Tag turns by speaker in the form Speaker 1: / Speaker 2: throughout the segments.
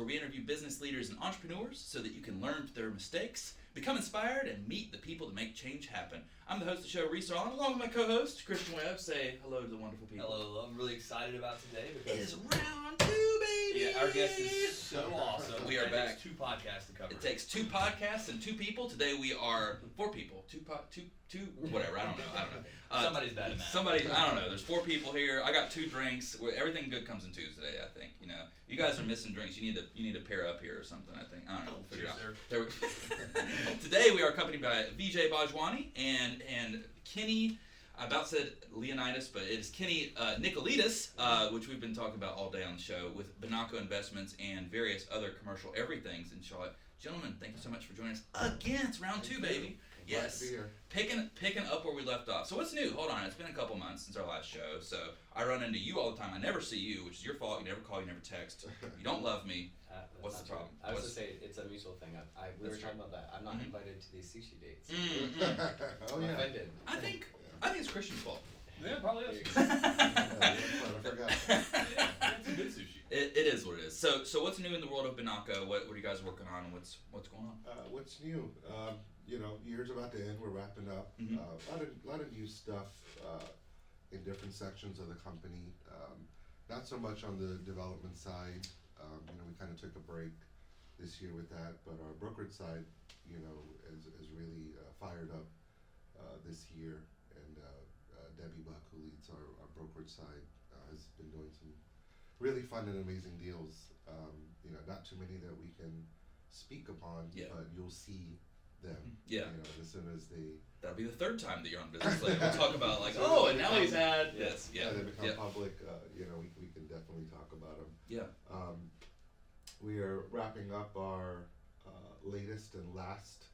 Speaker 1: where we interview business leaders and entrepreneurs so that you can learn from their mistakes, become inspired, and meet the people that make change happen. I'm the host of the show, Reese Allen, along with my co-host, Christian Webb. Say hello to the wonderful people.
Speaker 2: Hello, I'm really excited about today because
Speaker 1: It is round 2, baby!
Speaker 2: Yeah, our guest is so awesome.
Speaker 1: We are back.
Speaker 2: It takes 2 podcasts to cover.
Speaker 1: It takes 2 podcasts and 2 people. Today we are 4 people. Two, whatever. I don't know.
Speaker 2: Somebody's bad at math.
Speaker 1: I don't know. There's 4 people here. I got 2 drinks. Everything good comes in 2s today, I think. You know, you guys are missing drinks. You need to pair up here or something, I think. I don't know. We'll figure it out. Today we are accompanied by Vijay Bhojwani and Kenny. I about said Leonidas, but it is Kenny Nicolaitis, which we've been talking about all day on the show with Binaco Investments and various other commercial everythings in Charlotte. Gentlemen, thank you so much for joining us again. It's round 2, baby. Yes, picking up where we left off. So what's new? Hold on, it's been a couple months since our last show. So I run into you all the time. I never see you, which is your fault. You never call, you never text. You don't love me. What's the problem?
Speaker 3: I was to say it's a mutual thing. We were talking about that. I'm not invited to these sushi dates.
Speaker 4: Oh
Speaker 3: I'm
Speaker 4: yeah.
Speaker 3: offended.
Speaker 1: I think it's Christian's fault.
Speaker 2: Yeah, probably is.
Speaker 4: I forgot.
Speaker 2: It's a good sushi.
Speaker 1: It is what it is. So what's new in the world of Binaco? What are you guys working on? And what's going on?
Speaker 4: What's new? Year's about to end. We're wrapping up.
Speaker 1: Mhm.
Speaker 4: A lot of new stuff in different sections of the company. Not so much on the development side. We kind of took a break this year with that, but our brokerage side, is really fired up this year. And Debbie Buck, who leads our brokerage side, has been doing some really fun and amazing deals. Not too many that we can speak upon, but you'll see them.
Speaker 1: Yeah.
Speaker 4: As soon as they
Speaker 1: That'll be the 3rd time that you're on business. Like, we'll talk about and now he's had this. Yeah.
Speaker 4: they become public. We can definitely talk about them.
Speaker 1: Yeah.
Speaker 4: We are wrapping up our latest and last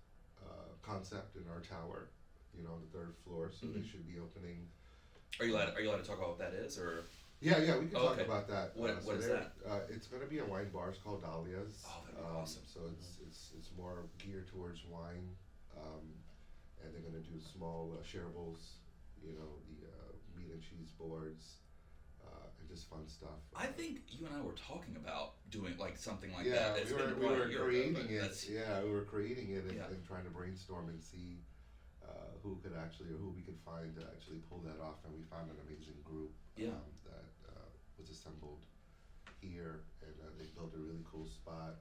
Speaker 4: concept in our tower. On the 3rd floor, so they should be opening.
Speaker 1: Are you allowed to talk about what that is, or?
Speaker 4: Yeah, we can talk
Speaker 1: okay.
Speaker 4: about that.
Speaker 1: What is that?
Speaker 4: It's going to be a wine bar. It's called Dahlia's.
Speaker 1: Oh, that'd be awesome.
Speaker 4: So it's more geared towards wine, and they're going to do small shareables. The meat and cheese boards, and just fun stuff.
Speaker 1: I think you and I were talking about doing something like
Speaker 4: yeah,
Speaker 1: that.
Speaker 4: we were creating it.
Speaker 1: That's,
Speaker 4: Yeah, we were creating it and,
Speaker 1: Yeah.
Speaker 4: and trying to brainstorm and see who we could find to actually pull that off, and we found an amazing group that was assembled here, and they built a really cool spot.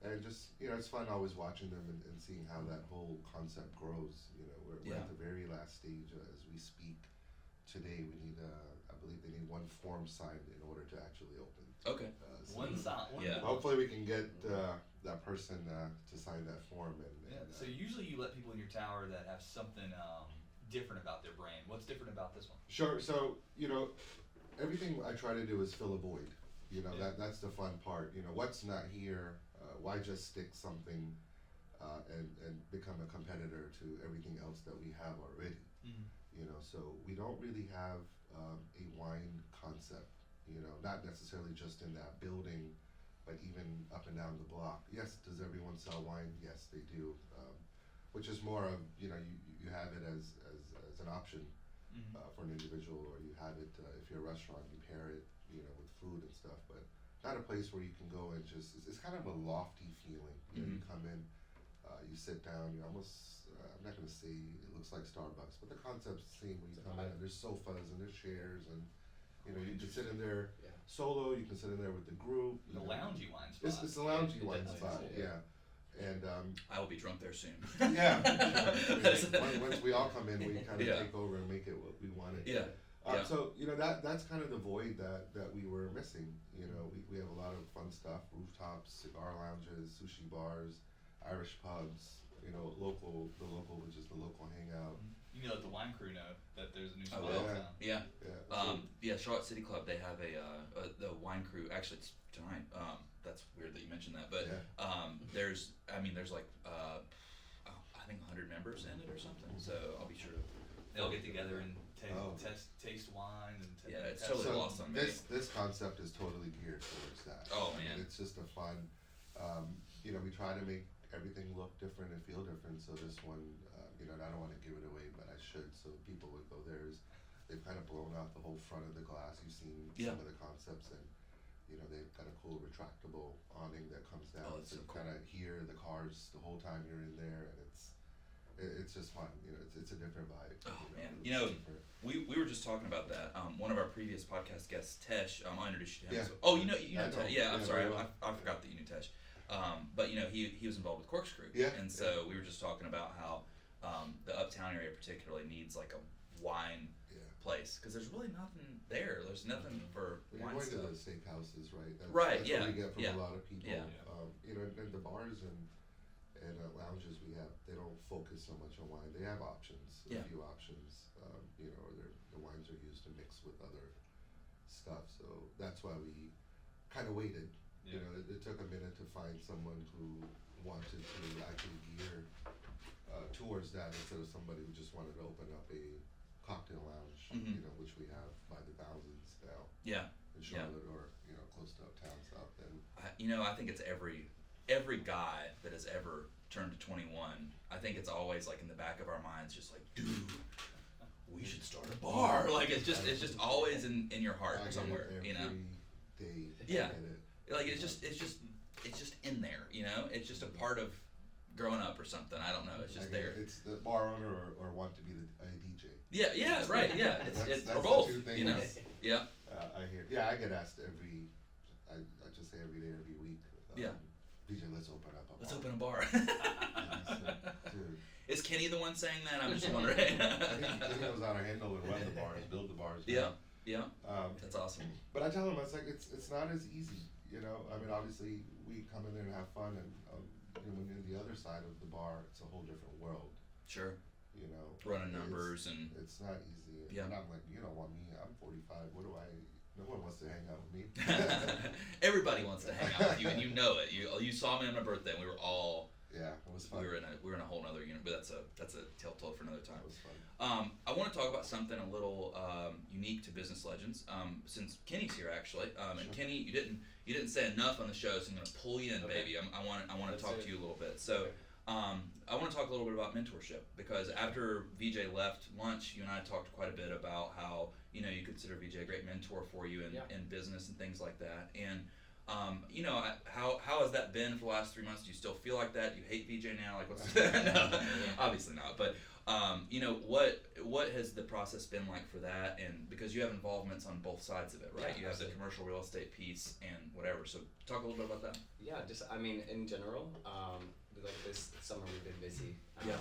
Speaker 4: And just it's fun always watching them and seeing how that whole concept grows. We're at the very last stage as we speak. Today we need I believe they need 1 form signed in order to actually open.
Speaker 1: okay.
Speaker 2: One side.
Speaker 1: Yeah.
Speaker 4: Hopefully we can get that person to sign that form.
Speaker 2: So usually you let people in your tower that have something different about their brand. What's different about this one?
Speaker 4: Sure. So everything I try to do is fill a void. That's the fun part. What's not here? Why just stick something and become a competitor to everything else that we have already? So we don't really have a wine concept. Not necessarily just in that building, but even up and down the block. Yes, does everyone sell wine? Yes, they do. Which is more of you have it as an option for an individual, or you have it if you're a restaurant, you pair it with food and stuff. But not a place where you can go and it's kind of a lofty feeling. You come in, you sit down, you almost I'm not going to say it looks like Starbucks, but the concept's the same. When you come in, and there's sofas and there's chairs, and you can sit in there solo. You can sit in there with the group.
Speaker 2: The loungy wine spot.
Speaker 4: It's a loungy wine spot. Yeah. And
Speaker 1: I will be drunk there soon.
Speaker 4: yeah, once we all come in, we kind of take over and make it what we want it.
Speaker 1: Yeah.
Speaker 4: So that's kind of the void that we were missing. We have a lot of fun stuff: rooftops, cigar lounges, sushi bars, Irish pubs. The local, which is the local hangout.
Speaker 2: You let the wine crew know that there's a new spot.
Speaker 1: Yeah. Charlotte City Club. They have the wine crew. Actually, it's tonight. That's weird that you mentioned that, but there's like I think 100 members in it or something. So I'll be sure to.
Speaker 2: They'll get together and taste wine and
Speaker 1: it's totally lost on me.
Speaker 4: This concept is totally geared towards that.
Speaker 1: Oh man,
Speaker 4: it's just a fun. We try to make everything look different and feel different. So this one, and I don't want to give it away, but I should. So people would go there. They've kind of blown out the whole front of the glass. You've seen some of the concepts, and You know, they've got a cool retractable awning that comes down,
Speaker 1: Oh, that's
Speaker 4: so
Speaker 1: so
Speaker 4: you
Speaker 1: cool.
Speaker 4: kind of hear the cars the whole time you're in there, and it's just fun. You know, it's a different vibe.
Speaker 1: Oh man,
Speaker 4: it's
Speaker 1: you know,
Speaker 4: different.
Speaker 1: we were just talking about that. One of our previous podcast guests, Tesh. I'll introduce you to him.
Speaker 4: Yeah.
Speaker 1: So, oh, you know
Speaker 4: I know.
Speaker 1: Tesh. Yeah, I'm
Speaker 4: Yeah,
Speaker 1: sorry,
Speaker 4: very well.
Speaker 1: I forgot that you knew Tesh. But you know, he was involved with Corkscrew.
Speaker 4: Yeah,
Speaker 1: And so we were just talking about how the Uptown area particularly needs like a wine
Speaker 4: Yeah.
Speaker 1: place because there's really nothing there. There's nothing for
Speaker 4: But you're
Speaker 1: wine
Speaker 4: going to
Speaker 1: stuff.
Speaker 4: the steakhouses, right?
Speaker 1: Right,
Speaker 4: That's
Speaker 1: yeah,
Speaker 4: what we get from
Speaker 1: yeah,
Speaker 4: a lot of people.
Speaker 1: yeah.
Speaker 4: You know, and the bars and lounges we have, they don't focus so much on wine. They have options, a
Speaker 1: Yeah.
Speaker 4: few options. You know, the wines are used to mix with other stuff. So that's why we kind of waited. You
Speaker 2: Yeah.
Speaker 4: know, it took a minute to find someone who wanted to actually gear towards that instead of somebody who just wanted to open up a cocktail lounge.
Speaker 1: Mhm.
Speaker 4: You know, which we have by the thousands now
Speaker 1: Yeah.
Speaker 4: in
Speaker 1: Yeah.
Speaker 4: Charlotte or you know close to uptown South End.
Speaker 1: You know, I think it's every guy that has ever turned to 21. I think it's always like in the back of our minds, just like, dude, we should start a bar. Like it's just always in your heart
Speaker 4: I get it
Speaker 1: somewhere. You know,
Speaker 4: every day.
Speaker 1: Yeah.
Speaker 4: I get it.
Speaker 1: like it's just in there. You know, it's just a part of growing up or something. I don't know. It's just
Speaker 4: I get
Speaker 1: there.
Speaker 4: it. It's the bar owner or want to be a DJ.
Speaker 1: Yeah. Yeah. Right. Yeah. It's
Speaker 4: That's
Speaker 1: or
Speaker 4: the
Speaker 1: both.
Speaker 4: two things.
Speaker 1: You know. Yeah.
Speaker 4: I hear. Yeah, I get asked I just say every day, every week.
Speaker 1: Yeah.
Speaker 4: DJ, let's open up a
Speaker 1: Let's
Speaker 4: bar.
Speaker 1: open a bar.
Speaker 4: Dude,
Speaker 1: Is Kenny the one saying that? I'm just wondering.
Speaker 4: I think he knows how to handle and run the bars, build the bars.
Speaker 1: Yeah. Yeah.
Speaker 4: That's
Speaker 1: That's awesome.
Speaker 4: But I tell him, it's like it's not as easy, you know. I mean, obviously we come in there and have fun, and you know, when you're on the other side of the bar, it's a whole different world,
Speaker 1: Sure.
Speaker 4: you know.
Speaker 1: Running
Speaker 4: It's-
Speaker 1: numbers and
Speaker 4: it's not easy.
Speaker 1: Yeah.
Speaker 4: And I'm like, you don't want me. I'm 45. What do I? No one wants to hang out with me.
Speaker 1: everybody wants to hang out with you, and you know it. You saw me on my birthday, and we were all
Speaker 4: Yeah, it was fun.
Speaker 1: we were in a whole nother unit, but that's a tale told for another time.
Speaker 4: It was fun.
Speaker 1: I want to talk about something a little unique to Business Legends. Since Kenny's here, actually, and
Speaker 4: Sure.
Speaker 1: Kenny, you didn't say enough on the show, so I'm gonna pull you in,
Speaker 3: Okay.
Speaker 1: baby. I want to
Speaker 3: Let's
Speaker 1: talk
Speaker 3: do
Speaker 1: to
Speaker 3: it.
Speaker 1: you a little bit. So.
Speaker 3: Okay.
Speaker 1: I want to talk a little bit about mentorship because after VJ left lunch, you and I talked quite a bit about how you consider VJ a great mentor for you
Speaker 3: Yeah.
Speaker 1: in business and things like that. And how has that been for the last 3 months? Do you still feel like that? Do you hate VJ now? Like what's no, obviously not. But what has the process been like for that? And because you have involvements on both sides of it, right?
Speaker 3: Yeah,
Speaker 1: You have the
Speaker 3: absolutely.
Speaker 1: commercial real estate piece and whatever. So talk a little bit about that.
Speaker 3: Yeah, just I mean, in general, like this summer we've been busy.
Speaker 1: Yeah.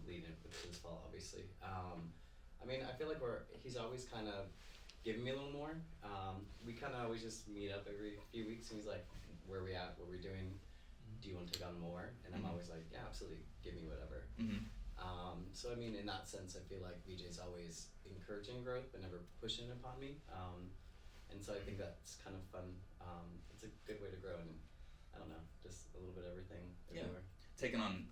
Speaker 3: Leading up to this fall, obviously. I mean, I feel like he's always kind of giving me a little more. We kind of always just meet up every few weeks, and he's like, "Where we at? What we doing? Do you want to take on more?" And I'm
Speaker 1: Mhm.
Speaker 3: always like, "Yeah, absolutely. Give me whatever."
Speaker 1: Mm-hmm.
Speaker 3: So I mean, in that sense, I feel like VJ's always encouraging growth, but never pushing upon me. And so I think that's kind of fun. It's a good way to grow, and I don't know, just a little bit of everything
Speaker 1: Yeah.
Speaker 3: everywhere.
Speaker 1: Taking on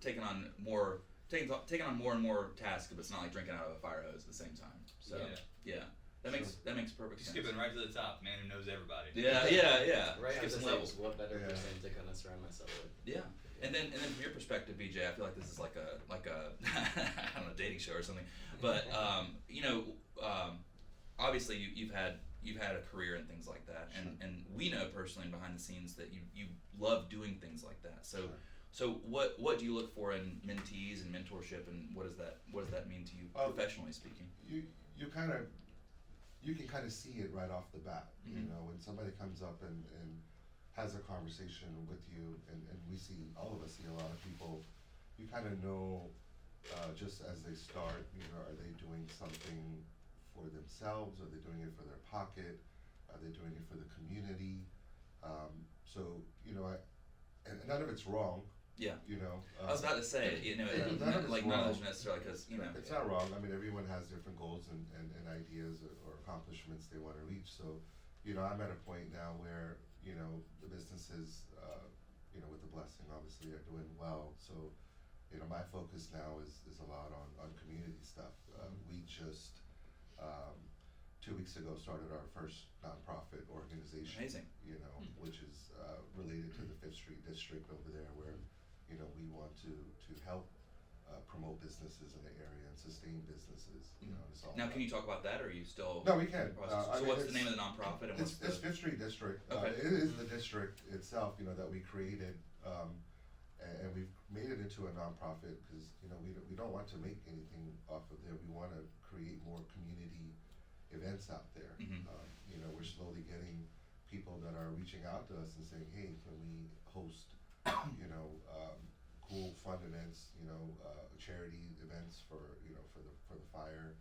Speaker 1: more and more tasks, but it's not like drinking out of a fire hose at the same time. So yeah, that makes perfect
Speaker 2: Just
Speaker 1: sense.
Speaker 2: skipping right to the top, man who knows everybody.
Speaker 1: Yeah.
Speaker 3: Right, I
Speaker 1: Skip
Speaker 3: was
Speaker 1: some
Speaker 3: just
Speaker 1: levels.
Speaker 3: like, what better
Speaker 4: Yeah.
Speaker 3: person to kind of surround myself with?
Speaker 1: Yeah. And then from your perspective, BJ, I feel like this is like a I don't know, dating show or something. But obviously you've had a career and things like that, and we know personally behind the scenes that you love doing things like that. So.
Speaker 4: Sure.
Speaker 1: So what do you look for in mentees and mentorship, and what does that mean to you professionally speaking?
Speaker 4: You can kind of see it right off the bat. You
Speaker 1: Mhm.
Speaker 4: know, when somebody comes up and has a conversation with you, and all of us see a lot of people, you kind of know just as they start, you know, are they doing something for themselves? Are they doing it for their pocket? Are they doing it for the community? So, you know, and none of it's wrong.
Speaker 1: Yeah.
Speaker 4: You know.
Speaker 1: I was about to say,
Speaker 4: None of it's
Speaker 1: none of those
Speaker 4: wrong.
Speaker 1: are necessarily because
Speaker 4: It's not wrong. I mean, everyone has different goals and ideas or accomplishments they want to reach. So, you know, I'm at a point now where, you know, the businesses, you know, with the blessing, obviously, are doing well. So, you know, my focus now is a lot on community stuff. We just, 2 weeks ago, started our first nonprofit organization.
Speaker 1: Amazing.
Speaker 4: You know, which is related to the Fifth Street district over there, where, you know, we want to help promote local businesses in the area and sustain businesses. You know, it's all
Speaker 1: Now,
Speaker 4: about-
Speaker 1: can you talk about that, or are you still?
Speaker 4: No, we can.
Speaker 1: in the process?
Speaker 4: I
Speaker 1: So
Speaker 4: mean,
Speaker 1: what's the
Speaker 4: it's-
Speaker 1: name of the nonprofit and what's
Speaker 4: It's
Speaker 1: the?
Speaker 4: Fifth Street District.
Speaker 1: Okay.
Speaker 4: It is the district itself, you know, that we created, and we've made it into a nonprofit because, you know, we don't want to make anything off of there. We want to create more community events out there.
Speaker 1: Mhm.
Speaker 4: You know, we're slowly getting people that are reaching out to us and saying, hey, can we host, you know, cool, fun events, you know, charity events for, you know, for the fire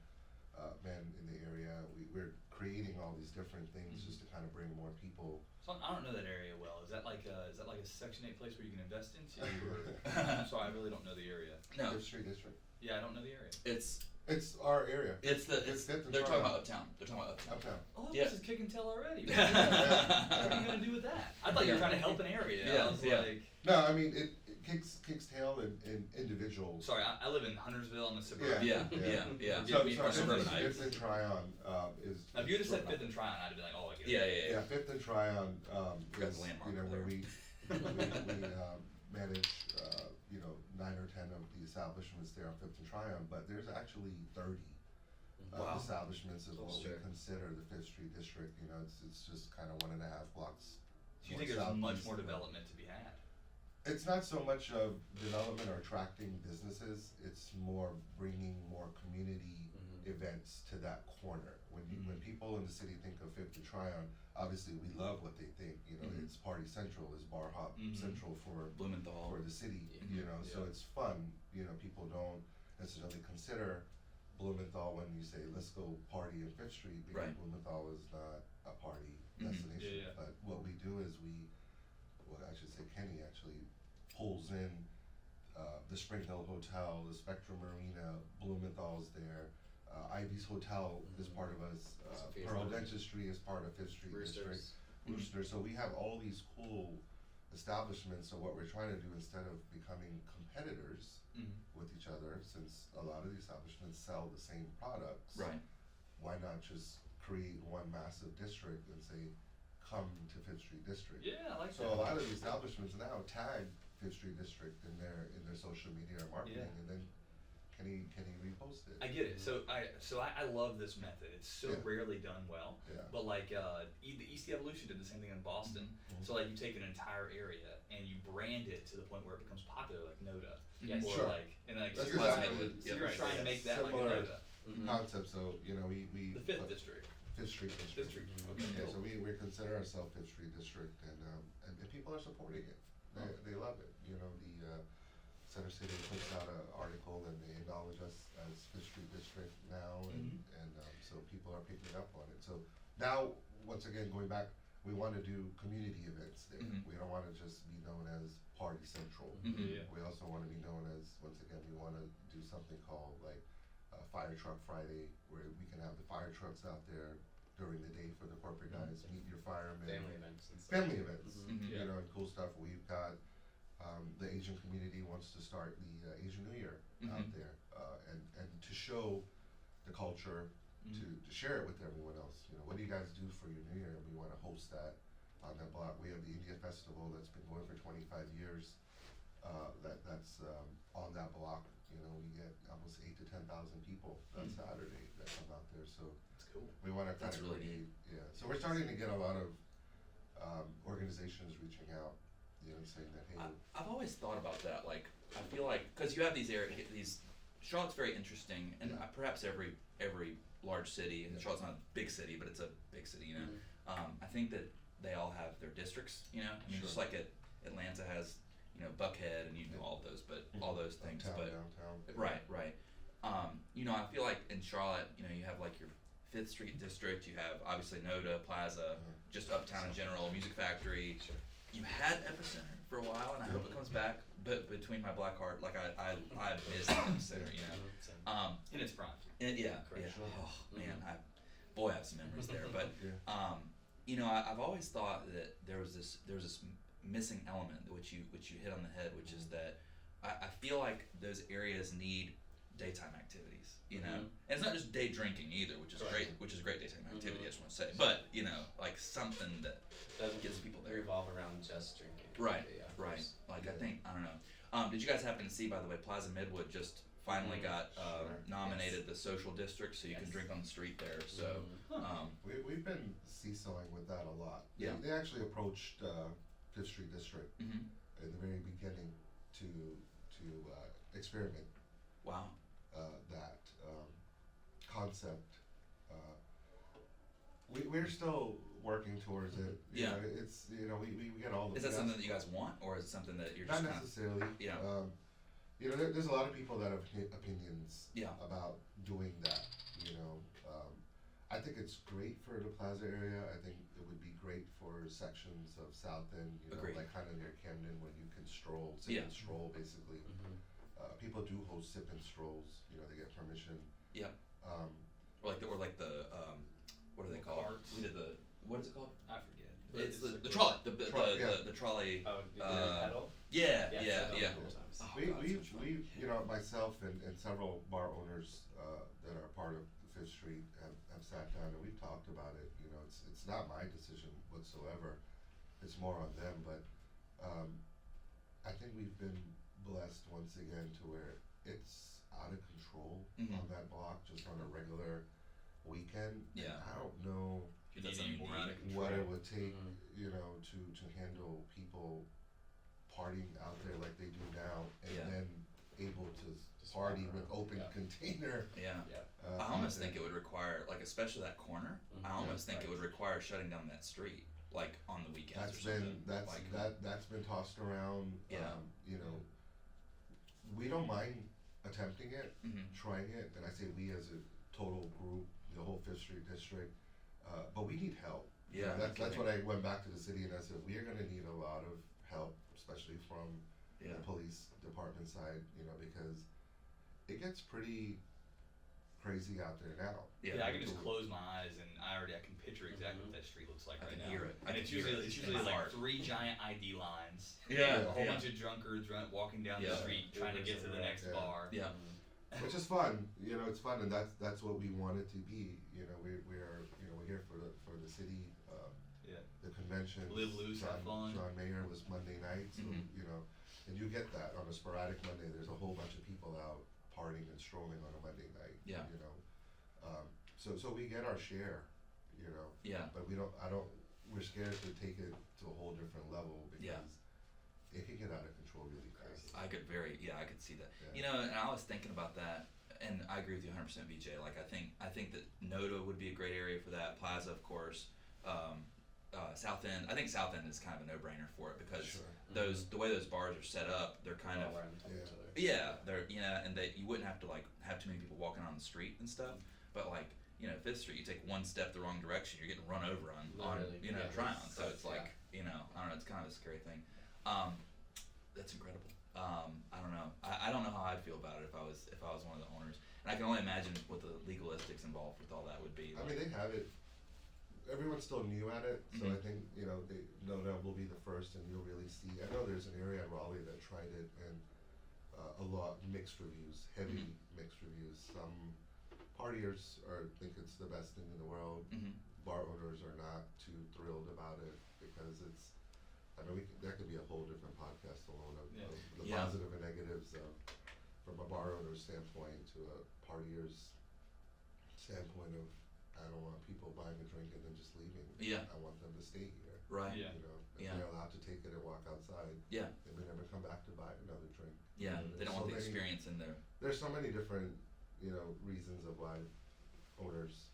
Speaker 4: men in the area. We're creating all these different things just to kind of bring more people.
Speaker 2: So I don't know that area well. Is that like a Section 8 place where you can invest into? Or, I'm sorry, I really don't know the area.
Speaker 1: No,
Speaker 4: Fifth Street District.
Speaker 2: Yeah, I don't know the area.
Speaker 1: it's
Speaker 4: Our area.
Speaker 1: it's the
Speaker 4: It's Fifth and
Speaker 1: they're talking
Speaker 4: Tryon.
Speaker 1: about uptown. They're talking about uptown.
Speaker 4: Uptown.
Speaker 2: Oh,
Speaker 1: Yeah.
Speaker 2: this is kick and tell already.
Speaker 1: Yeah.
Speaker 2: What are you gonna do with that? I thought you were
Speaker 1: Yeah.
Speaker 2: trying to help an area.
Speaker 1: Yeah,
Speaker 2: I was
Speaker 1: yeah.
Speaker 2: like,
Speaker 4: No, I mean it kicks tail in individuals.
Speaker 2: sorry, I live in Huntersville. I'm a suburban.
Speaker 1: Yeah,
Speaker 4: Yeah.
Speaker 1: yeah.
Speaker 4: So
Speaker 1: We are
Speaker 4: Fifth
Speaker 1: suburbanites.
Speaker 4: and Tryon is.
Speaker 2: Now, if you would have said
Speaker 4: sort of-
Speaker 2: Fifth and Tryon, I'd have been like, oh, I get it.
Speaker 1: Yeah.
Speaker 4: Yeah, Fifth and Tryon
Speaker 1: Forgot
Speaker 4: is,
Speaker 1: the landmark
Speaker 4: you know,
Speaker 1: there.
Speaker 4: where we manage, you know, 9 or 10 of the establishments there on Fifth and Tryon, but there's actually 30
Speaker 1: Wow.
Speaker 4: establishments is what we
Speaker 3: Sure.
Speaker 4: consider the Fifth Street District. You know, it's just kind of 1.5 blocks.
Speaker 2: So you think
Speaker 4: more
Speaker 2: there's much
Speaker 4: southeast
Speaker 2: more
Speaker 4: of-
Speaker 2: development to be had?
Speaker 4: It's not so much of development or attracting businesses, it's more bringing more community events to that corner. When people in the city think of Fifth and Tryon, obviously we love what they think, you know,
Speaker 1: Mhm.
Speaker 4: it's party central, it's bar hop
Speaker 2: Mhm.
Speaker 4: central for
Speaker 1: Blumenthal.
Speaker 4: the city,
Speaker 3: Yeah.
Speaker 4: you know, so
Speaker 2: Yeah.
Speaker 4: it's fun, you know, people don't necessarily consider Blumenthal when you say, let's go party in Fifth Street, because
Speaker 1: Right.
Speaker 4: Blumenthal is not a party
Speaker 1: Mhm.
Speaker 4: destination.
Speaker 2: Yeah, yeah.
Speaker 4: But what we do is I should say Kenny actually pulls in the Spring Hill Hotel, the Spectrum Marina, Blumenthal's there, Ivy's Hotel is part of us,
Speaker 3: Sophia's
Speaker 4: Pearl
Speaker 3: Lounge.
Speaker 4: Dentistry is part of Fifth Street District.
Speaker 3: Roosters.
Speaker 4: Rooster, so we have all these cool establishments, so what we're trying to do, instead of becoming competitors
Speaker 2: Mhm.
Speaker 4: with each other, since a lot of the establishments sell the same products.
Speaker 1: Right.
Speaker 4: Why not just create one massive district and say, come to Fifth Street District?
Speaker 2: Yeah, I like
Speaker 4: So
Speaker 2: that.
Speaker 4: a lot of the establishments now tag Fifth Street District in their social media or marketing,
Speaker 2: Yeah.
Speaker 4: and then can he repost it?
Speaker 2: I get it. So I love this method. It's so
Speaker 4: Yeah.
Speaker 2: rarely done well.
Speaker 4: Yeah.
Speaker 2: But like the East Evolution did the same thing in Boston.
Speaker 4: Mhm.
Speaker 2: So like you take an entire area and you brand it to the point where it becomes popular, like Noda.
Speaker 3: Yes.
Speaker 2: Or
Speaker 4: Sure.
Speaker 2: like
Speaker 4: That's
Speaker 2: so
Speaker 4: exactly-
Speaker 2: so you're
Speaker 1: right,
Speaker 2: trying to
Speaker 1: yes.
Speaker 2: make that like a
Speaker 4: Similar-
Speaker 2: Noda.
Speaker 3: Mhm.
Speaker 4: Concept, so, you know, we.
Speaker 2: The Fifth
Speaker 4: put
Speaker 2: District.
Speaker 4: Fifth Street District.
Speaker 2: Fifth Street. Okay.
Speaker 4: Yeah,
Speaker 2: Cool.
Speaker 4: so we consider ourselves Fifth Street District, and people are supporting it. They love it. You know, the Center City puts out an article and they acknowledge us as Fifth Street District now, and so people are picking up on it. So now, once again, going back, we want to do community events there.
Speaker 1: Mhm.
Speaker 4: We don't want to just be known as Party Central.
Speaker 1: Mhm.
Speaker 2: Yeah.
Speaker 4: We also want to be known as, once again, we want to do something called like Fire Truck Friday, where we can have the fire trucks out there during the day for the corporate guys, meet your firemen.
Speaker 3: Family events and stuff.
Speaker 4: Family events,
Speaker 1: Mhm.
Speaker 4: you know, and cool stuff. We've got, the Asian community wants to start the Asian New Year out
Speaker 1: Mhm.
Speaker 4: there, and to show the culture, to share it with everyone else. You know, what do you guys do for your New Year? And we wanna host that on that block. We have the India Festival that's been going for 25 years, that's on that block. You know, we get almost 8 to 10,000 people that Saturday that come out there, so
Speaker 2: That's cool.
Speaker 4: we wanna
Speaker 1: That's
Speaker 4: kinda
Speaker 1: really
Speaker 4: create, yeah, so we're starting to get a lot of, organizations reaching out, you know, saying that, hey,
Speaker 1: I've always thought about that. Like, I feel like because you have these Charlotte's very interesting, and
Speaker 4: Yeah.
Speaker 1: perhaps every large city, and
Speaker 4: Yeah.
Speaker 1: Charlotte's not a big city, but it's a big city. You know,
Speaker 3: Mhm.
Speaker 1: I think that they all have their districts. You know, I mean, just
Speaker 4: Sure.
Speaker 1: like Atlanta has, you know, Buckhead, and you know all of those, but all those things.
Speaker 4: uptown,
Speaker 1: But
Speaker 4: downtown.
Speaker 1: right. You know, I feel like in Charlotte, you know, you have like your Fifth Street District. You have obviously Noda, Plaza, just uptown in general, Music Factory.
Speaker 3: Sure.
Speaker 1: You had Epicenter for a while, and I hope it comes back. But between my black heart, like I miss Epicenter, you know.
Speaker 3: Mhm. So-
Speaker 1: Um,
Speaker 2: In its prime.
Speaker 1: yeah.
Speaker 3: Correct.
Speaker 4: Sure.
Speaker 1: Oh man,
Speaker 3: Mhm.
Speaker 1: I have some memories there. But
Speaker 4: Yeah.
Speaker 1: you know, I've always thought that there was this missing element which you hit on the head, which is that I feel like those areas need daytime activities. You know,
Speaker 3: Mhm.
Speaker 1: and it's not just day drinking either, which is
Speaker 3: Correct.
Speaker 1: great, which is great daytime activity.
Speaker 3: Mhm.
Speaker 1: I just want to say, but you know, like something that
Speaker 3: Doesn't
Speaker 1: gets people there.
Speaker 3: revolve around just drinking.
Speaker 1: Right,
Speaker 3: Yeah, of
Speaker 1: right.
Speaker 3: course.
Speaker 1: Like I
Speaker 4: Yeah.
Speaker 1: think I don't know. Did you guys happen to see, by the way, Plaza Midwood just finally got
Speaker 4: Sure.
Speaker 1: nominated the social district, so you can
Speaker 3: Yes.
Speaker 1: drink on the street there. So,
Speaker 4: We've been seesawing with that a lot.
Speaker 1: Yeah.
Speaker 4: They actually approached Fifth Street District
Speaker 1: mhm.
Speaker 4: in the very beginning to experiment
Speaker 1: Wow.
Speaker 4: that concept. We're still working towards it. You
Speaker 1: Yeah.
Speaker 4: know, it's we get all the.
Speaker 1: Is that
Speaker 4: best.
Speaker 1: something that you guys want, or is it something that you're
Speaker 4: Not
Speaker 1: just kind of?
Speaker 4: necessarily.
Speaker 1: Yeah.
Speaker 4: There's a lot of people that have opinions
Speaker 1: Yeah.
Speaker 4: about doing that. I think it's great for the Plaza area. I think it would be great for sections of South End.
Speaker 1: Agreed.
Speaker 4: Like kind of near Camden, when you can sit
Speaker 1: Yeah.
Speaker 4: and stroll, basically.
Speaker 3: Mm-hmm.
Speaker 4: People do host sip and strolls. They get permission.
Speaker 1: Yeah.
Speaker 4: Um,
Speaker 1: Or like the what are they called?
Speaker 2: Carts.
Speaker 1: We did the what is it called?
Speaker 2: I forget.
Speaker 1: It's the
Speaker 2: like
Speaker 1: trolley. The
Speaker 4: yeah.
Speaker 1: the trolley.
Speaker 3: Oh, did
Speaker 1: Uh,
Speaker 3: pedal?
Speaker 1: Yeah.
Speaker 3: Yes,
Speaker 1: Yeah.
Speaker 3: I've done
Speaker 1: Yeah.
Speaker 3: it a couple times.
Speaker 1: Oh,
Speaker 4: we
Speaker 1: God,
Speaker 4: we
Speaker 1: it's so
Speaker 4: we myself and several bar owners that are part of Fifth Street have sat down and we've talked about it. It's not my decision whatsoever. It's more on them, but I think we've been blessed once again to where it's out of control
Speaker 1: Mhm.
Speaker 4: on that block just on a regular weekend.
Speaker 1: Yeah.
Speaker 4: I don't know
Speaker 2: If you
Speaker 1: That's
Speaker 2: need any
Speaker 1: something
Speaker 2: more
Speaker 1: you
Speaker 2: out of
Speaker 1: need.
Speaker 2: control.
Speaker 4: what it would take,
Speaker 3: Mhm.
Speaker 4: to handle people partying out there like they do now, and
Speaker 1: Yeah.
Speaker 4: then able to
Speaker 3: Just
Speaker 4: party
Speaker 3: walk
Speaker 4: with
Speaker 3: around,
Speaker 4: open
Speaker 3: yeah.
Speaker 4: container.
Speaker 1: Yeah.
Speaker 3: Yeah.
Speaker 1: I almost think it would require, like, especially that corner. I
Speaker 3: Mhm.
Speaker 1: almost think it
Speaker 3: Right.
Speaker 1: would require shutting down that street, like on the weekends
Speaker 4: That's
Speaker 1: or
Speaker 4: been
Speaker 1: something. Like,
Speaker 4: that's been tossed around.
Speaker 1: Yeah.
Speaker 4: We don't mind attempting it,
Speaker 1: Mhm.
Speaker 4: trying it, and I say we as a total group, the whole Fifth Street district, but we need help.
Speaker 1: Yeah,
Speaker 4: That's
Speaker 1: kidding.
Speaker 4: what I went back to the city and I said, we are gonna need a lot of help, especially from
Speaker 1: Yeah.
Speaker 4: the police department side, because it gets pretty crazy out there now.
Speaker 2: Yeah, I can just close my eyes and I can picture exactly what
Speaker 3: Mhm.
Speaker 2: that street looks like
Speaker 1: I
Speaker 2: right
Speaker 1: can
Speaker 2: now.
Speaker 1: hear it. I
Speaker 2: And
Speaker 1: can
Speaker 2: it's
Speaker 1: hear
Speaker 2: usually
Speaker 1: it
Speaker 2: it's
Speaker 1: in
Speaker 2: usually
Speaker 1: my
Speaker 2: like
Speaker 1: heart.
Speaker 2: 3 giant ID lines.
Speaker 1: Yeah,
Speaker 2: A whole
Speaker 1: yeah.
Speaker 2: bunch of drunkards walking down
Speaker 1: Yeah.
Speaker 2: the street trying to get to the next
Speaker 4: Yeah.
Speaker 2: bar.
Speaker 1: Yeah.
Speaker 4: Which is fun, it's fun, and that's what we want it to be. We're here for the city,
Speaker 2: Yeah.
Speaker 4: the convention.
Speaker 2: Live loose, have fun.
Speaker 4: John Mayer was Monday night, so
Speaker 1: Mhm.
Speaker 4: and you get that on a sporadic Monday. There's a whole bunch of people out partying and strolling on a Monday night.
Speaker 1: Yeah.
Speaker 4: So we get our share,
Speaker 1: Yeah.
Speaker 4: but we're scared to take it to a whole different level because
Speaker 1: Yeah.
Speaker 4: it can get out of control really fast.
Speaker 1: I could see that.
Speaker 4: Yeah.
Speaker 1: And I was thinking about that, and I agree with you 100%, VJ. Like, I think that Noda would be a great area for that. Plaza, of course. South End. I think South End is kind of a no-brainer for it because
Speaker 4: Sure.
Speaker 1: the way those bars are set up, they're kind
Speaker 3: All
Speaker 1: of
Speaker 3: right on top of each other.
Speaker 1: yeah, and you wouldn't have to like have too many people walking on the street and stuff. But like, Fifth Street, you take one step the wrong direction, you're getting run over on
Speaker 3: Literally, yeah,
Speaker 1: Tryon.
Speaker 3: it's-
Speaker 1: So it's like,
Speaker 3: yeah.
Speaker 1: I don't know, it's kind of a scary thing. That's incredible. I don't know. I don't know how I'd feel about it if I was one of the owners. And I can only imagine what the legalistics involved with all that would be.
Speaker 4: I mean, they have it. Everyone's still new at it, so
Speaker 1: Mhm.
Speaker 4: I think Noda will be the first, and you'll really see. I know there's an area in Raleigh that tried it, and a lot mixed reviews, heavy
Speaker 1: Mhm.
Speaker 4: mixed reviews. Some partiers think it's the best thing in the world.
Speaker 1: Mhm.
Speaker 4: Bar owners are not too thrilled about it because it's. I mean, that could be a whole different podcast alone of the
Speaker 1: Yeah.
Speaker 4: positive and negatives from a bar owner's standpoint to a partier's standpoint of. I don't want people buying a drink and then just leaving.
Speaker 1: Yeah.
Speaker 4: I want them to stay here.
Speaker 1: Right.
Speaker 2: Yeah.
Speaker 4: If
Speaker 1: Yeah.
Speaker 4: they're allowed to take it and walk outside,
Speaker 1: Yeah.
Speaker 4: they may never come back to buy another drink.
Speaker 1: Yeah.
Speaker 4: There's
Speaker 1: They don't want
Speaker 4: so
Speaker 1: the
Speaker 4: many-
Speaker 1: experience in there.
Speaker 4: There's so many different, reasons of why owners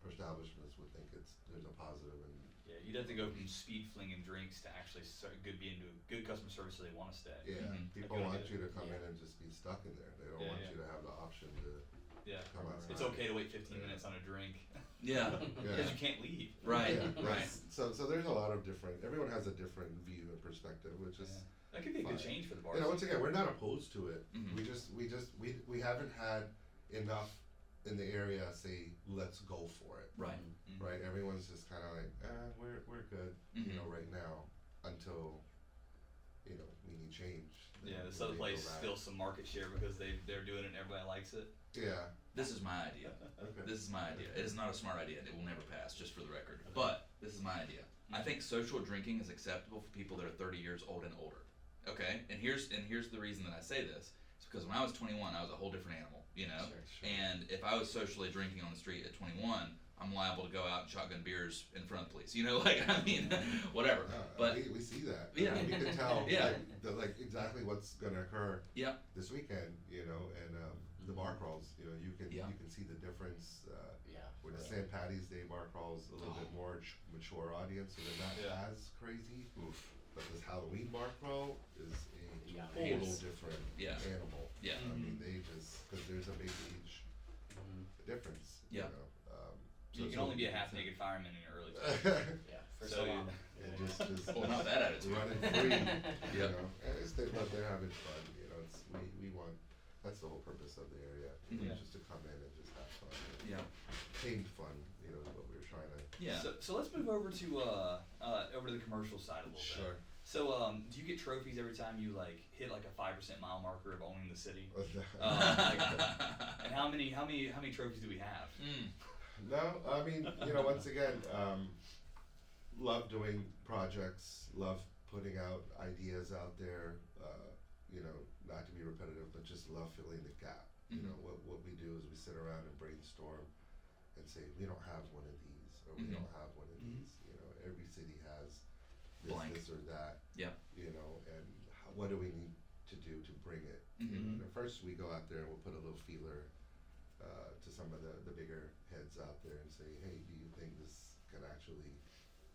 Speaker 4: or establishments would think there's a positive and.
Speaker 2: Yeah, you'd have to go from speed flinging drinks to actually being good customer service so they want to stay.
Speaker 4: Yeah,
Speaker 1: Mhm.
Speaker 4: people
Speaker 2: I go
Speaker 4: want
Speaker 2: get it.
Speaker 4: you to come
Speaker 3: Yeah.
Speaker 4: in and just be stuck in there. They don't
Speaker 2: Yeah,
Speaker 4: want
Speaker 2: yeah.
Speaker 4: you to have the option to
Speaker 2: Yeah.
Speaker 4: come outside.
Speaker 2: It's okay to wait 15
Speaker 4: Yeah.
Speaker 2: minutes on a drink.
Speaker 1: Yeah.
Speaker 2: Because you can't leave.
Speaker 1: Right.
Speaker 4: Yeah,
Speaker 1: Right.
Speaker 4: So there's a lot of everyone has a different view and perspective, which is.
Speaker 2: Yeah. That could be a good
Speaker 4: Fine.
Speaker 2: change for the bar.
Speaker 4: Once again, we're not opposed to it.
Speaker 1: Mhm.
Speaker 4: We haven't had enough in the area say, let's go for it.
Speaker 1: Right.
Speaker 2: Mhm.
Speaker 4: Right? Everyone's just kind of like, we're good,
Speaker 1: Mhm.
Speaker 4: right now until, we need change.
Speaker 2: Yeah,
Speaker 4: Then
Speaker 2: this
Speaker 4: we
Speaker 2: other
Speaker 4: may
Speaker 2: place
Speaker 4: go back.
Speaker 2: steals some market share because they're doing it and everybody likes it.
Speaker 4: Yeah.
Speaker 1: This is my idea.
Speaker 4: Okay.
Speaker 1: This is my idea. It is not a smart idea. It will never pass, just for the record. But this is my idea. I think social drinking is acceptable for people that are 30 years old and older. Okay? And here's the reason that I say this. Because when I was 21, I was a whole different animal, you know.
Speaker 3: Sure.
Speaker 1: And if I was socially drinking on the street at 21, I'm liable to go out and shotgun beers in front of the police. You know, like I mean, whatever. But
Speaker 4: we see that.
Speaker 1: Yeah.
Speaker 4: We can tell
Speaker 1: Yeah.
Speaker 4: like exactly what's gonna occur
Speaker 1: yeah,
Speaker 4: this weekend, you know, and the bar crawls, you know, you can
Speaker 1: Yeah.
Speaker 4: see the difference.
Speaker 3: Yeah.
Speaker 4: With the
Speaker 3: for
Speaker 4: St. Patty's Day bar crawls, a little bit more mature audience, so they're not
Speaker 2: Yeah.
Speaker 4: as crazy.
Speaker 1: oof,
Speaker 4: But this Halloween bar crawl is
Speaker 3: Yeah.
Speaker 4: a total
Speaker 1: Yes.
Speaker 4: different
Speaker 1: Yeah.
Speaker 4: animal.
Speaker 1: Yeah.
Speaker 4: I mean, they just because there's a big age
Speaker 3: Mhm.
Speaker 4: difference.
Speaker 1: Yeah.
Speaker 4: You know.
Speaker 2: You can only be a half-naked fireman in your early 20s.
Speaker 3: Yeah. For
Speaker 2: So
Speaker 3: so
Speaker 2: you-
Speaker 3: long.
Speaker 4: And just
Speaker 1: well, not that attitude.
Speaker 4: running free, you
Speaker 1: Yep.
Speaker 4: know. And it's but they're having fun, you know. It's we want that's the whole purpose of the area,
Speaker 1: Mhm.
Speaker 4: just to come in and just have fun,
Speaker 1: Yeah,
Speaker 4: tamed fun, you know, is what we were trying to.
Speaker 1: yeah.
Speaker 2: So let's move over to the commercial side a little bit. So do you get trophies every time you like hit like a 5% mile marker of owning the city? And how many trophies do we have?
Speaker 1: Mm.
Speaker 4: No, I mean, you know, once again, love doing projects, love putting out ideas out there, you know, not to be repetitive, but just love filling the gap. You know, what we do is we sit around and brainstorm and say, we don't have one of these, or we
Speaker 1: Mhm.
Speaker 4: don't have one of these. You know, every city has this,
Speaker 1: Blank.
Speaker 4: this or that.
Speaker 1: Yeah.
Speaker 4: You know, and what do we need to do to bring it? You
Speaker 1: Mhm.
Speaker 4: know, first we go out there and we'll put a little feeler to some of the bigger heads out there and say, hey, do you think this can actually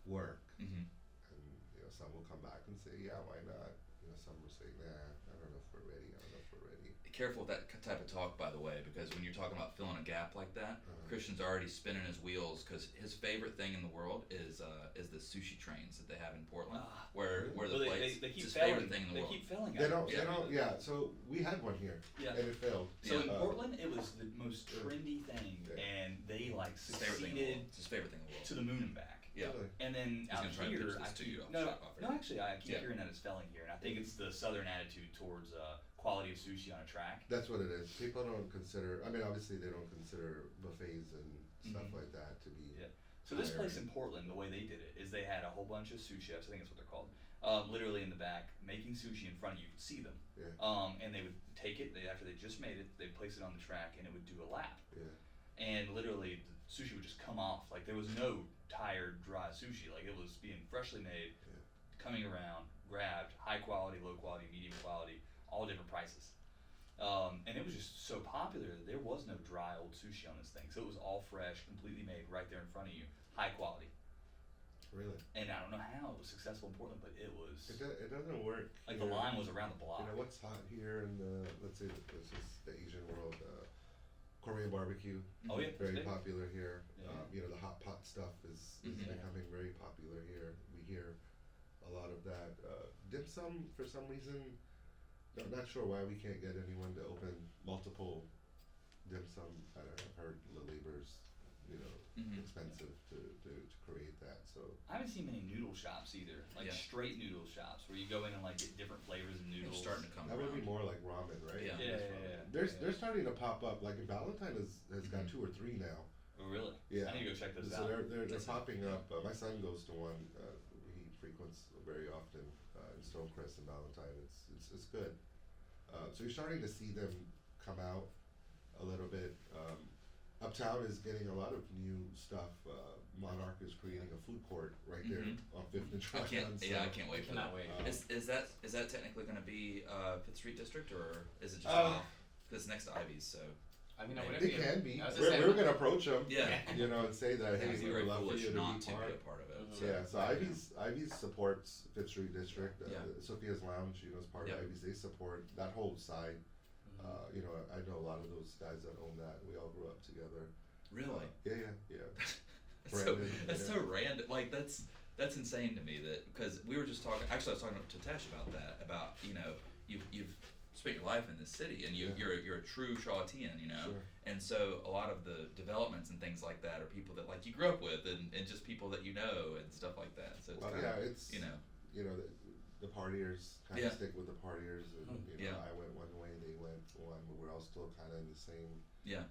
Speaker 4: work?
Speaker 1: Mhm.
Speaker 4: And you know, some will come back and say, yeah, why not? You know, some will say, nah, I don't know if we're ready. I don't know if we're ready.
Speaker 1: Careful with that type of talk, by the way, because when you're talking about filling a gap like that, Christian's already spinning his wheels because his favorite thing in the world is the sushi trains that they have in Portland, where
Speaker 2: Well,
Speaker 1: the plates.
Speaker 2: they
Speaker 1: it's
Speaker 2: keep
Speaker 1: his
Speaker 2: failing.
Speaker 1: favorite thing in the
Speaker 2: They
Speaker 1: world.
Speaker 2: keep failing.
Speaker 4: They
Speaker 2: at
Speaker 4: don't.
Speaker 2: it.
Speaker 4: They don't. Yeah. So we had one here,
Speaker 2: Yeah.
Speaker 4: and it failed.
Speaker 2: So in
Speaker 1: Yeah.
Speaker 2: Portland, it was the most trendy thing,
Speaker 4: Yeah.
Speaker 2: and they like
Speaker 1: It's his favorite thing in the world.
Speaker 2: succeeded
Speaker 1: It's his favorite thing in the world.
Speaker 2: to the moon and back.
Speaker 1: Yeah.
Speaker 4: Really.
Speaker 2: And then
Speaker 1: He's
Speaker 2: out
Speaker 1: gonna try to
Speaker 2: here,
Speaker 1: pitch this
Speaker 2: I
Speaker 1: to
Speaker 2: keep,
Speaker 1: you off
Speaker 2: no,
Speaker 1: air.
Speaker 2: actually, I keep
Speaker 1: Yeah.
Speaker 2: hearing that it's failing here, and I think it's the southern attitude towards quality of sushi on a track.
Speaker 4: That's what it is. People don't consider. I mean, obviously, they don't consider buffets and stuff
Speaker 2: Mhm.
Speaker 4: like that to be.
Speaker 2: Yeah. So this
Speaker 4: higher.
Speaker 2: place in Portland, the way they did it is they had a whole bunch of sous chefs, I think that's what they're called, literally in the back making sushi in front of you. You could see them.
Speaker 4: Yeah.
Speaker 2: And they would take it. After they just made it, they'd place it on the track, and it would do a lap.
Speaker 4: Yeah.
Speaker 2: And literally the sushi would just come off. Like there was no tired, dry sushi. Like it was being freshly made,
Speaker 4: Yeah.
Speaker 2: coming around, grabbed, high quality, low quality, medium quality, all different prices. And it was just so popular that there was no dry old sushi on this thing. So it was all fresh, completely made right there in front of you, high quality.
Speaker 4: Really.
Speaker 2: And I don't know how it was successful in Portland, but it was
Speaker 4: It doesn't work.
Speaker 2: like the
Speaker 4: here.
Speaker 2: line was around the block.
Speaker 4: You know what's hot here in the let's say that this is the Asian world. Korean barbecue.
Speaker 2: Oh, yeah, that's
Speaker 4: Very
Speaker 2: big.
Speaker 4: popular here.
Speaker 2: Yeah.
Speaker 4: You know, the hot pot stuff is
Speaker 1: Mhm.
Speaker 4: becoming very popular here. We hear a lot of that. Dim sum, for some reason, I'm not sure why we can't get anyone to open multiple dim sum. I don't know, I've heard the labor's, you know,
Speaker 1: Mhm.
Speaker 4: expensive to create that. So
Speaker 2: I haven't seen many noodle shops either, like
Speaker 1: Yeah.
Speaker 2: straight noodle shops where you go in and like get different flavors of
Speaker 1: It's
Speaker 2: noodles.
Speaker 1: starting to come
Speaker 4: that
Speaker 1: around.
Speaker 4: would be more like ramen, right?
Speaker 1: Yeah.
Speaker 2: Yeah,
Speaker 4: Just
Speaker 2: yeah,
Speaker 4: ramen.
Speaker 2: yeah.
Speaker 4: They're starting to pop up. Like Valentine has got
Speaker 1: Mhm.
Speaker 4: 2 or 3 now.
Speaker 2: Oh, really?
Speaker 4: Yeah.
Speaker 2: I need to go check those
Speaker 4: So
Speaker 2: out.
Speaker 4: they're
Speaker 1: That's-
Speaker 4: popping up. My son goes to one. He frequents very often in Stonecrest and Valentine. It's good. So you're starting to see them come out a little bit. Uptown is getting a lot of new stuff. Monarch is creating a food court right there
Speaker 1: Mhm.
Speaker 4: on Fifth and
Speaker 1: I
Speaker 4: Tryon.
Speaker 1: can't. Yeah, I can't wait for
Speaker 3: Cannot
Speaker 1: that.
Speaker 3: wait.
Speaker 1: Is that technically going to be Fifth Street District or is it just
Speaker 4: Uh,
Speaker 1: off? Because it's next to Ivy's, so
Speaker 3: I mean, I
Speaker 1: Maybe.
Speaker 3: wouldn't
Speaker 4: It
Speaker 3: be.
Speaker 4: can be.
Speaker 3: I was
Speaker 4: We're
Speaker 3: saying-
Speaker 4: gonna approach them.
Speaker 1: yeah.
Speaker 4: You know, and say that
Speaker 1: I think
Speaker 4: hey,
Speaker 1: it'd be
Speaker 4: we would
Speaker 1: very
Speaker 4: love for
Speaker 1: foolish
Speaker 4: you to
Speaker 1: not
Speaker 4: be
Speaker 1: to
Speaker 4: part.
Speaker 1: be a part of it.
Speaker 3: Mhm.
Speaker 1: So,
Speaker 4: Yeah, so Ivy's supports Fifth Street District.
Speaker 1: Yeah.
Speaker 4: Sophia's Lounge, you know, is part
Speaker 1: Yep.
Speaker 4: of Ivy's. They support that whole side.
Speaker 3: Mhm.
Speaker 4: You know, I know a lot of those guys that own that. We all grew up together.
Speaker 1: Really?
Speaker 4: Yeah.
Speaker 1: That's so
Speaker 4: Brandon,
Speaker 1: that's
Speaker 4: yeah.
Speaker 1: so random. Like that's insane to me. That because we were just talking. Actually, I was talking to Tesh about that. About you've spent your life in this city and
Speaker 4: Yeah.
Speaker 1: you're a true Shawtian, you know.
Speaker 4: Sure.
Speaker 1: And so a lot of the developments and things like that are people that like you grew up with and just people that you know and stuff like that. So it's
Speaker 4: Well,
Speaker 1: kind
Speaker 4: yeah,
Speaker 1: of
Speaker 4: it's
Speaker 1: you know.
Speaker 4: the partiers kind
Speaker 1: Yeah.
Speaker 4: of stick with the partiers, and
Speaker 3: Hmm.
Speaker 4: you know,
Speaker 1: Yeah.
Speaker 4: I went one way, they went one, but we're all still kind of in the same
Speaker 1: Yeah.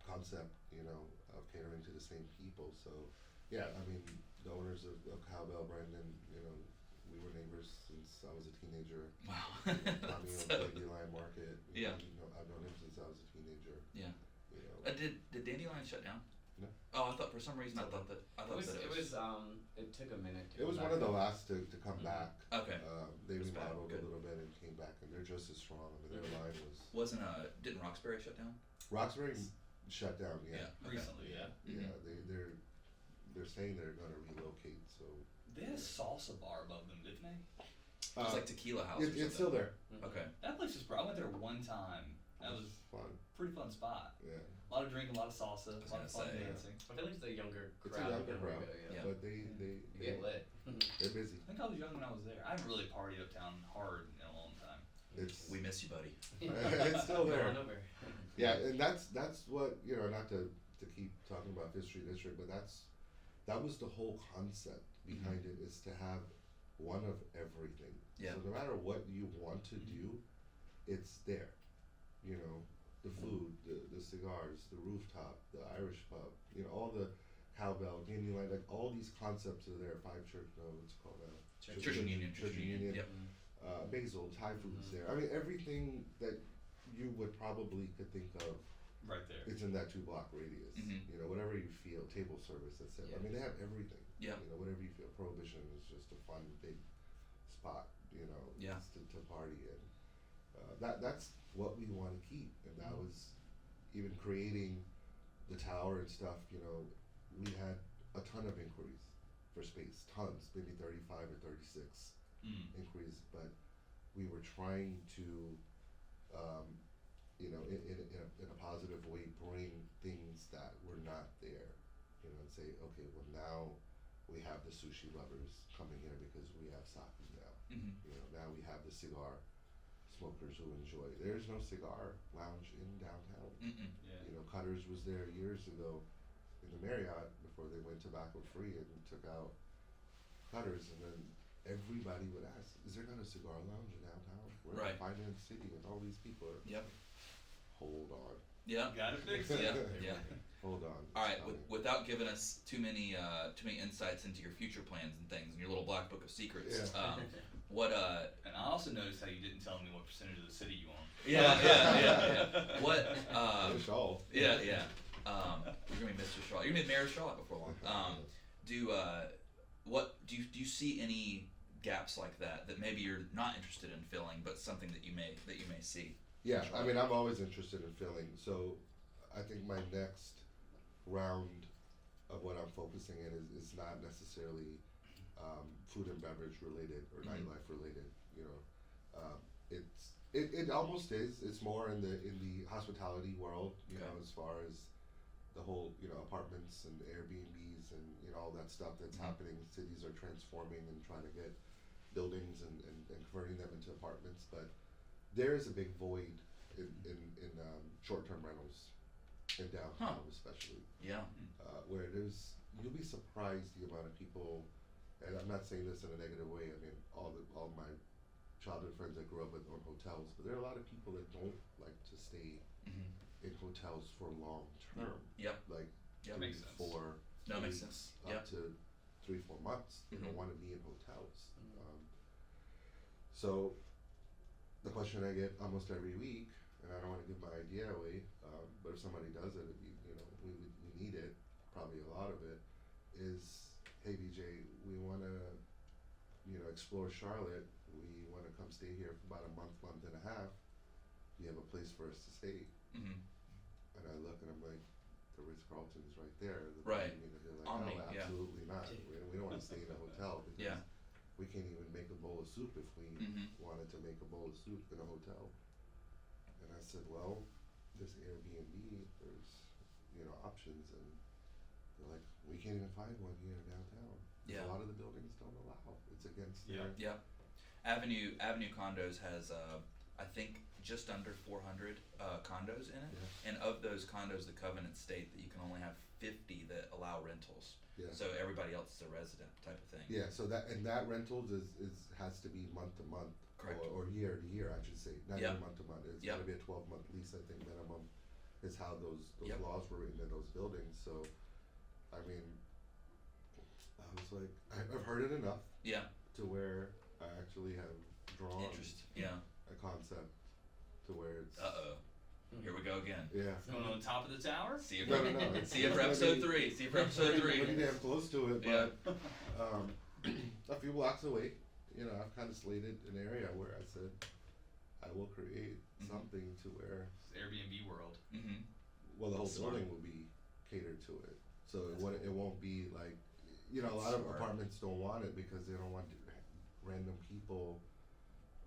Speaker 4: concept, you know, of catering to the same people. So, yeah, I mean, the owners of Cowbell, Brendan, you know, we were neighbors since I was a teenager.
Speaker 1: Wow.
Speaker 4: Tommy owns
Speaker 1: So-
Speaker 4: Dandelion Market.
Speaker 1: Yeah.
Speaker 4: I've known him since I was a teenager.
Speaker 1: Yeah.
Speaker 4: You know.
Speaker 1: Did Dandelion shut down?
Speaker 4: No.
Speaker 1: Oh, I thought for some reason I thought that
Speaker 3: It took a minute to
Speaker 4: It was
Speaker 3: come
Speaker 4: one of
Speaker 3: back
Speaker 4: the
Speaker 3: up.
Speaker 4: last to come back.
Speaker 1: Okay.
Speaker 4: They
Speaker 1: That's bad.
Speaker 4: remodeled
Speaker 1: Good.
Speaker 4: a little bit and came back, and they're just as strong. I mean, their line was.
Speaker 1: Didn't Roxbury shut down?
Speaker 4: Roxbury shut down. Yeah.
Speaker 1: Okay.
Speaker 2: Recently, yeah.
Speaker 4: Yeah. They're saying they're going to relocate. So.
Speaker 2: They had a salsa bar above them, didn't they?
Speaker 1: It was like Tequila House. or
Speaker 4: It's still
Speaker 1: something.
Speaker 4: there.
Speaker 1: Okay.
Speaker 2: That place was. I went there one time. That was
Speaker 4: Fun.
Speaker 2: a pretty fun spot.
Speaker 4: Yeah.
Speaker 2: A lot of drinking, a lot of salsa, a
Speaker 1: was
Speaker 2: lot of
Speaker 1: gonna
Speaker 2: fun
Speaker 1: say,
Speaker 2: dancing.
Speaker 3: I feel like it's the younger
Speaker 4: It's a
Speaker 3: crowd.
Speaker 4: younger
Speaker 3: than we
Speaker 4: crowd,
Speaker 3: go, yeah.
Speaker 1: Yeah.
Speaker 4: but
Speaker 3: You get lit.
Speaker 4: they're busy.
Speaker 2: I think I was young when I was there. I haven't really partied uptown hard in a long time.
Speaker 4: It's
Speaker 1: We miss you, buddy.
Speaker 4: it's still
Speaker 3: Go
Speaker 4: there.
Speaker 3: on over.
Speaker 4: Yeah, and that's what not to keep talking about Fifth Street District, but that was the whole concept behind it, is to have one of everything.
Speaker 1: Yeah.
Speaker 4: So no matter what you want to do, it's there. You know, the food, the cigars, the rooftop, the Irish pub, all the cowbell, Dandelion, like all these concepts are there. Five Church, no, what's it called now?
Speaker 1: Church and Union.
Speaker 4: Church and Union.
Speaker 1: Yep.
Speaker 4: Basil, Thai food's there. I mean, everything that you would probably could think of,
Speaker 2: Right there.
Speaker 4: it's in that 2-block radius.
Speaker 1: Mhm.
Speaker 4: Whatever you feel, table service, etc.
Speaker 3: Yeah.
Speaker 4: I mean, they have everything.
Speaker 1: Yeah.
Speaker 4: Whatever you feel. Prohibition is just a fun big spot.
Speaker 1: Yeah.
Speaker 4: just to party in. That's what we want to keep, and that was even creating the tower and stuff. We had a ton of inquiries for space, tons, maybe 35 or 36 inquiries, but we were trying to, in a positive way, bring things that were not there, and say, okay, well now we have the sushi lovers coming here because we have sake now.
Speaker 1: Mhm.
Speaker 4: Now we have the cigar smokers who enjoy. There's no cigar lounge in downtown.
Speaker 1: Mm-mm.
Speaker 2: Yeah.
Speaker 4: Cutters was there years ago in the Marriott before they went tobacco free and took out Cutters, and then everybody would ask, is there not a cigar lounge in downtown? We're
Speaker 1: Right.
Speaker 4: in Finance City and all these people are,
Speaker 1: Yep.
Speaker 4: hold on,
Speaker 1: Yeah.
Speaker 2: Gotta fix it.
Speaker 1: Yeah. Yeah.
Speaker 4: hold on.
Speaker 1: All right.
Speaker 4: Tommy.
Speaker 1: Without giving us too many insights into your future plans and things and your little black book of secrets,
Speaker 4: Yeah.
Speaker 1: what
Speaker 2: And I also noticed how you didn't tell me what percentage of the city you own.
Speaker 1: Yeah. What
Speaker 4: Finish all.
Speaker 1: Yeah. You're gonna be Mr. Shaw. You're gonna be Mayor Shaw before long. Do you see any gaps like that maybe you're not interested in filling, but something that you may see?
Speaker 4: Yeah, I mean, I'm always interested in filling. So, I think my next round of what I'm focusing in is not necessarily food and beverage related or nightlife related. It almost is. It's more in the hospitality world.
Speaker 1: Okay.
Speaker 4: As far as the whole apartments and Airbnbs and all that stuff that's happening. Cities are transforming and trying to get buildings and converting them into apartments, but there is a big void in short-term rentals in downtown, especially,
Speaker 1: Yeah.
Speaker 4: where you'll be surprised the amount of people, and I'm not saying this in a negative way. I mean, all my childhood friends that grew up with own hotels, but there are a lot of people that don't like to stay
Speaker 1: Mm-hmm.
Speaker 4: in hotels for long term,
Speaker 1: Yep.
Speaker 4: like
Speaker 1: Yep.
Speaker 4: 3,
Speaker 2: Makes sense.
Speaker 4: 4
Speaker 1: No, makes
Speaker 4: weeks,
Speaker 1: sense.
Speaker 4: up
Speaker 1: Yep.
Speaker 4: to 3-4 months. They
Speaker 1: Mhm.
Speaker 4: don't want to be in hotels. So the question I get almost every week, and I don't want to give my idea away, but if somebody does it, we need it, probably a lot of it, is, hey BJ, we want to, explore Charlotte. We want to come stay here for about a month and a half. Do you have a place for us to stay?
Speaker 1: Mm-hmm.
Speaker 4: And I look and I'm like, the Ritz-Carlton's right there.
Speaker 1: Right.
Speaker 4: They're like,
Speaker 1: On
Speaker 4: no,
Speaker 1: me, yeah.
Speaker 4: absolutely not. We don't want to stay in a hotel because
Speaker 1: Yeah.
Speaker 4: we can't even make a bowl of soup if we
Speaker 1: Mhm.
Speaker 4: wanted to make a bowl of soup in a hotel. And I said, well, there's Airbnb, there's, options, and they're like, we can't even find one here in downtown.
Speaker 1: Yeah.
Speaker 4: A lot of the buildings don't allow. It's against
Speaker 2: Yeah.
Speaker 4: their.
Speaker 1: Yep. Avenue Condos has I think just under 400 condos in it, and of those condos, the covenants state that you can only have 50 that allow rentals.
Speaker 4: Yeah.
Speaker 1: So everybody else is a resident type of thing.
Speaker 4: Yeah, so that rentals has to be month to month.
Speaker 1: Correct.
Speaker 4: Or year to year, I should say, not
Speaker 1: Yep.
Speaker 4: even month to month. It's
Speaker 1: Yep.
Speaker 4: gonna be a 12-month lease, I think, minimum, is how those
Speaker 1: Yep.
Speaker 4: laws were written in those buildings. So, I mean, I was like, I've heard it enough
Speaker 1: Yeah.
Speaker 4: to where I actually have drawn
Speaker 1: Interest. Yeah.
Speaker 4: a concept to where it's
Speaker 1: Here we go again.
Speaker 4: yeah.
Speaker 2: It's going on top of the tower.
Speaker 1: See you
Speaker 4: No,
Speaker 1: for,
Speaker 4: no, no. It's
Speaker 1: see you for
Speaker 4: gonna
Speaker 1: episode
Speaker 4: be-
Speaker 1: 3. See you for episode 3.
Speaker 4: Pretty damn close to it,
Speaker 1: Yeah.
Speaker 4: but a few blocks away, you know, I've kind of slated an area where I said I will create something to where,
Speaker 2: It's Airbnb world.
Speaker 1: Mm-hmm.
Speaker 4: well, the whole
Speaker 1: Smart.
Speaker 4: building will be catered to it. So
Speaker 1: That's
Speaker 4: it won't be like, you know, a lot of
Speaker 1: Smart.
Speaker 4: apartments don't want it because they don't want random people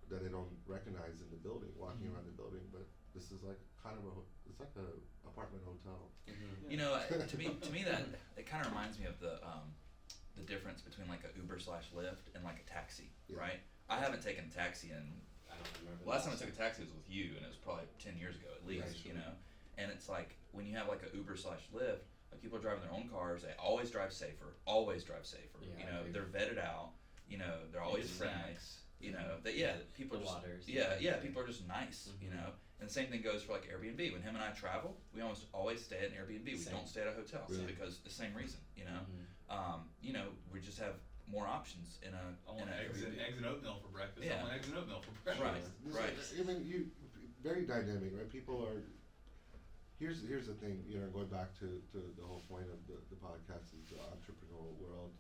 Speaker 4: that they don't recognize in the building walking around the building. But this is like kind of it's like a apartment hotel.
Speaker 3: Mm-hmm.
Speaker 1: You know, to me that it kind of reminds me of the difference between like a Uber/Lyft and like a taxi,
Speaker 4: Yeah.
Speaker 1: right? I haven't taken a taxi in.
Speaker 3: I don't remember.
Speaker 1: Last time I took a taxi was with you, and it was probably 10 years ago at least.
Speaker 4: Right.
Speaker 1: You know, and it's like when you have like a Uber/Lyft, like people are driving their own cars. They always drive safer. Always drive safer.
Speaker 3: Yeah,
Speaker 1: you
Speaker 3: I
Speaker 1: know,
Speaker 3: agree.
Speaker 1: they're vetted out. You know, they're always
Speaker 2: Snacks.
Speaker 1: nice. You know, that people
Speaker 3: The
Speaker 1: are just
Speaker 3: waters,
Speaker 1: yeah,
Speaker 3: yeah.
Speaker 1: people are just nice. You
Speaker 3: Mhm.
Speaker 1: know, and the same thing goes for like Airbnb. When him and I travel, we almost always stay at an Airbnb. We
Speaker 3: Same.
Speaker 1: don't stay at a hotel
Speaker 4: Really?
Speaker 1: because the same reason. You know,
Speaker 3: Mhm.
Speaker 1: you know, we just have more options in
Speaker 2: I
Speaker 1: a
Speaker 2: want eggs and oatmeal for breakfast.
Speaker 1: Yeah.
Speaker 2: I want eggs and oatmeal for breakfast.
Speaker 1: Right.
Speaker 4: I mean, you very dynamic, right? People are. Here's the thing, you know, going back to the whole point of the podcast is the entrepreneurial world.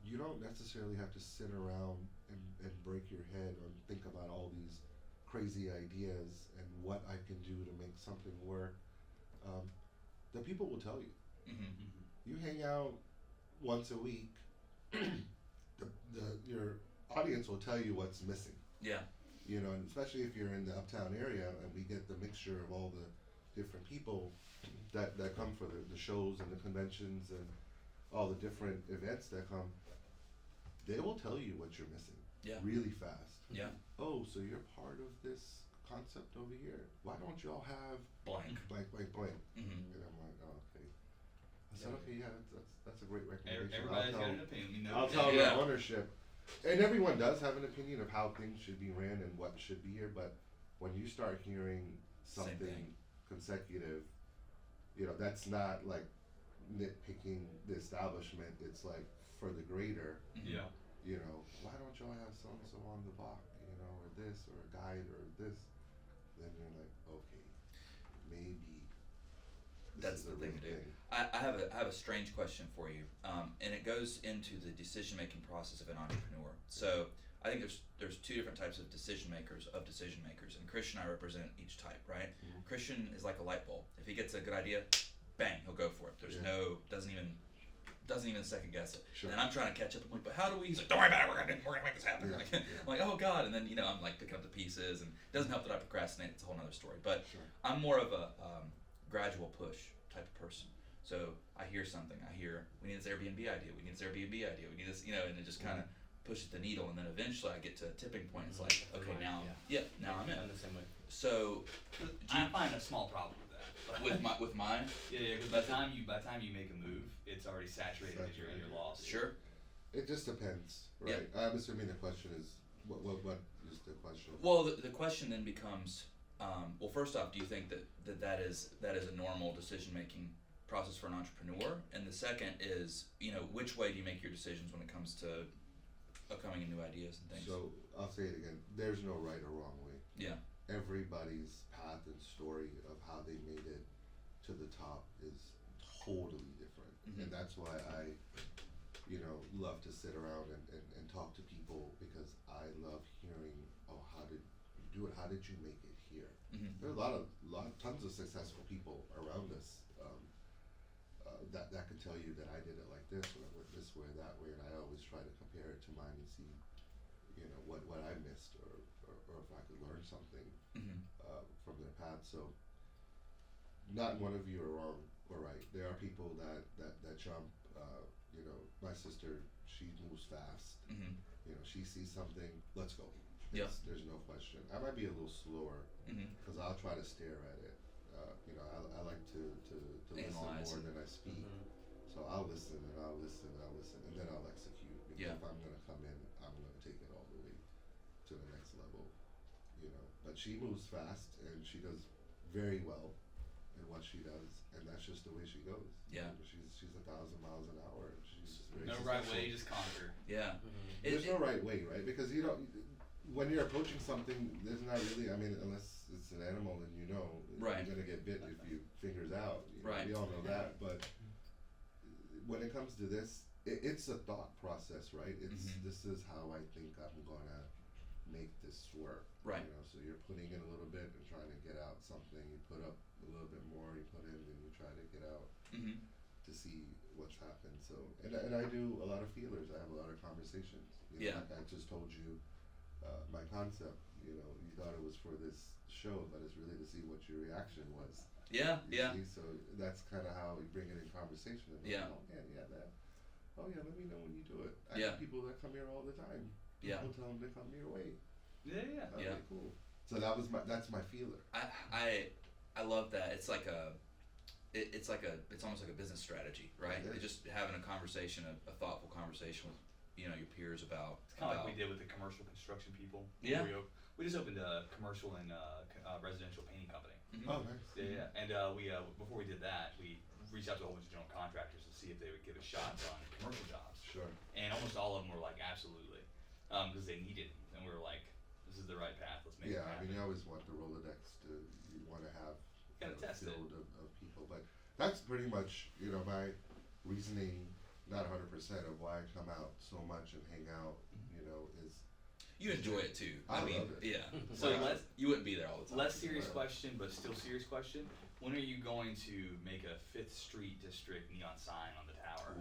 Speaker 4: You don't necessarily have to sit around and break your head or think about all these crazy ideas and what I can do to make something work. The people will tell you.
Speaker 1: Mm-hmm.
Speaker 4: You hang out once a week, your audience will tell you what's missing.
Speaker 1: Yeah.
Speaker 4: You know, and especially if you're in the uptown area and we get the mixture of all the different people that come for the shows and the conventions and all the different events that come, they will tell you what you're missing
Speaker 1: Yeah.
Speaker 4: really fast.
Speaker 1: Yeah.
Speaker 4: Oh, so you're part of this concept over here. Why don't you all have
Speaker 1: Blank.
Speaker 4: blank, blank, blank?
Speaker 1: Mm-hmm.
Speaker 4: And I'm like, oh, okay. I said, okay, yeah, that's a great recommendation.
Speaker 2: Everybody's got an opinion. We know
Speaker 4: I'll
Speaker 2: that.
Speaker 4: tell
Speaker 1: Yeah.
Speaker 4: the ownership. And everyone does have an opinion of how things should be ran and what should be here, but when you start hearing
Speaker 1: Same
Speaker 4: something
Speaker 1: thing.
Speaker 4: consecutive, you know, that's not like nitpicking the establishment, it's like for the greater,
Speaker 2: Yeah.
Speaker 4: you know, why don't y'all have so and so on the block, you know, or this, or a guide, or this? Then you're like, okay, maybe this
Speaker 1: That's
Speaker 4: is
Speaker 1: the
Speaker 4: a
Speaker 1: thing
Speaker 4: real
Speaker 1: to do.
Speaker 4: thing.
Speaker 1: I have a strange question for you, and it goes into the decision making process of an entrepreneur. So I think there's two different types of decision makers, and Christian and I represent each type, right?
Speaker 4: Mhm.
Speaker 1: Christian is like a light bulb. If he gets a good idea, bang, he'll go for it. There's
Speaker 4: Yeah.
Speaker 1: doesn't even second guess it.
Speaker 4: Sure.
Speaker 1: And I'm trying to catch up. I'm like, but how do we? He's like, don't worry about it. We're gonna make this happen.
Speaker 4: Yeah,
Speaker 1: Like,
Speaker 4: yeah.
Speaker 1: I'm like, oh God. And then I'm like picking up the pieces, and it doesn't help that I procrastinate. It's a whole nother story. But
Speaker 4: Sure.
Speaker 1: I'm more of a gradual push type of person. So I hear something. We need this Airbnb idea. We need this Airbnb idea. We need this, and it just kind of pushes the needle. And then eventually I get to a tipping point. It's like, okay, now I'm in.
Speaker 3: I'm the same way.
Speaker 1: So
Speaker 2: I find a small problem with that.
Speaker 1: with mine,
Speaker 2: Yeah, because by the time you make a move, it's already saturated and you're lost.
Speaker 1: sure.
Speaker 4: It just depends,
Speaker 1: Yeah.
Speaker 4: right? I'm assuming the question is, what is the question?
Speaker 1: Well, the question then becomes, well, first off, do you think that is a normal decision making process for an entrepreneur? And the second is, which way do you make your decisions when it comes to upcoming and new ideas and things?
Speaker 4: So I'll say it again. There's no right or wrong way.
Speaker 1: Yeah.
Speaker 4: Everybody's path and story of how they made it to the top is totally different,
Speaker 1: Mhm.
Speaker 4: and that's why I, love to sit around and talk to people because I love hearing, oh, how did you do it? How did you make it here?
Speaker 1: Mm-hmm.
Speaker 4: There are tons of successful people around us that could tell you that I did it like this, or went this way, that way, and I always try to compare it to mine and see, what I missed, or if I could learn something
Speaker 1: Mm-hmm.
Speaker 4: from their path. So, not one of you are wrong or right. There are people that jump. My sister, she moves fast.
Speaker 1: Mm-hmm.
Speaker 4: She sees something. Let's go.
Speaker 1: Yeah.
Speaker 4: There's no question. I might be a little slower
Speaker 1: Mm-hmm.
Speaker 4: because I'll try to stare at it. I like to listen
Speaker 1: Analyze
Speaker 4: more
Speaker 1: it.
Speaker 4: than I speak.
Speaker 3: Mhm.
Speaker 4: So I'll listen and I'll listen and I'll listen, and then I'll execute. Because
Speaker 1: Yeah.
Speaker 4: if I'm gonna come in, I'm gonna take it all the way to the next level. But she moves fast and she does very well. in what she does, and that's just the way she goes.
Speaker 1: Yeah.
Speaker 4: She's 1,000 miles an hour. And she's very
Speaker 2: No right
Speaker 4: successful.
Speaker 2: way, just conquer.
Speaker 1: Yeah.
Speaker 4: There's no right way, right? Because you don't. When you're approaching something, there's not really. I mean, unless it's an animal, then you know
Speaker 1: Right.
Speaker 4: you're gonna get bit if you fingers out. You know,
Speaker 1: Right.
Speaker 4: We all know that. But when it comes to this, it's a thought process, right? It's this is how I think I'm gonna make this work.
Speaker 1: Right.
Speaker 4: You know, so you're putting in a little bit and trying to get out something. You put up a little bit more. You put in, and you try to get out
Speaker 1: Mm-hmm.
Speaker 4: to see what's happened. So, and I do a lot of feelers. I have a lot of conversations. You know,
Speaker 1: Yeah.
Speaker 4: like I just told you my concept. You know, you thought it was for this show, but it's really to see what your reaction was.
Speaker 1: Yeah.
Speaker 4: You
Speaker 1: Yeah.
Speaker 4: see? So that's kind of how we bring it in conversation. And
Speaker 1: Yeah.
Speaker 4: Oh man, yeah, that. Oh yeah, let me know when you do it. I
Speaker 1: Yeah.
Speaker 4: have people that come here all the time.
Speaker 1: Yeah.
Speaker 4: People tell them to come your way.
Speaker 2: Yeah.
Speaker 4: Okay,
Speaker 1: Yeah.
Speaker 4: cool. So that's my feeler.
Speaker 1: I love that. It's like it's almost like a business strategy, right?
Speaker 4: It is.
Speaker 1: Just having a conversation, a thoughtful conversation with your peers about.
Speaker 2: It's kind of like we did with the commercial construction people.
Speaker 1: Yeah.
Speaker 2: We just opened a commercial and residential painting company.
Speaker 1: Mhm.
Speaker 4: Oh, nice.
Speaker 2: Yeah. And we before we did that, we reached out to a whole bunch of general contractors to see if they would give us shots on commercial jobs.
Speaker 4: Sure.
Speaker 2: And almost all of them were like, absolutely, because they needed it. And we were like, this is the right path. Let's make it
Speaker 4: Yeah, I
Speaker 2: happen.
Speaker 4: mean, you always want the Rolodex to, you want to have
Speaker 2: Gotta
Speaker 4: a
Speaker 2: test it.
Speaker 4: field of people, but that's pretty much, my reasoning, not 100% of why I come out so much and hang out, is,
Speaker 1: You enjoy it too.
Speaker 4: I
Speaker 1: mean,
Speaker 4: love it.
Speaker 1: yeah.
Speaker 2: So
Speaker 1: Like,
Speaker 2: let's-
Speaker 1: you wouldn't be there all the time.
Speaker 2: Less serious
Speaker 4: Right.
Speaker 2: question, but still serious question. When are you going to make a 5th Street District neon sign on the tower?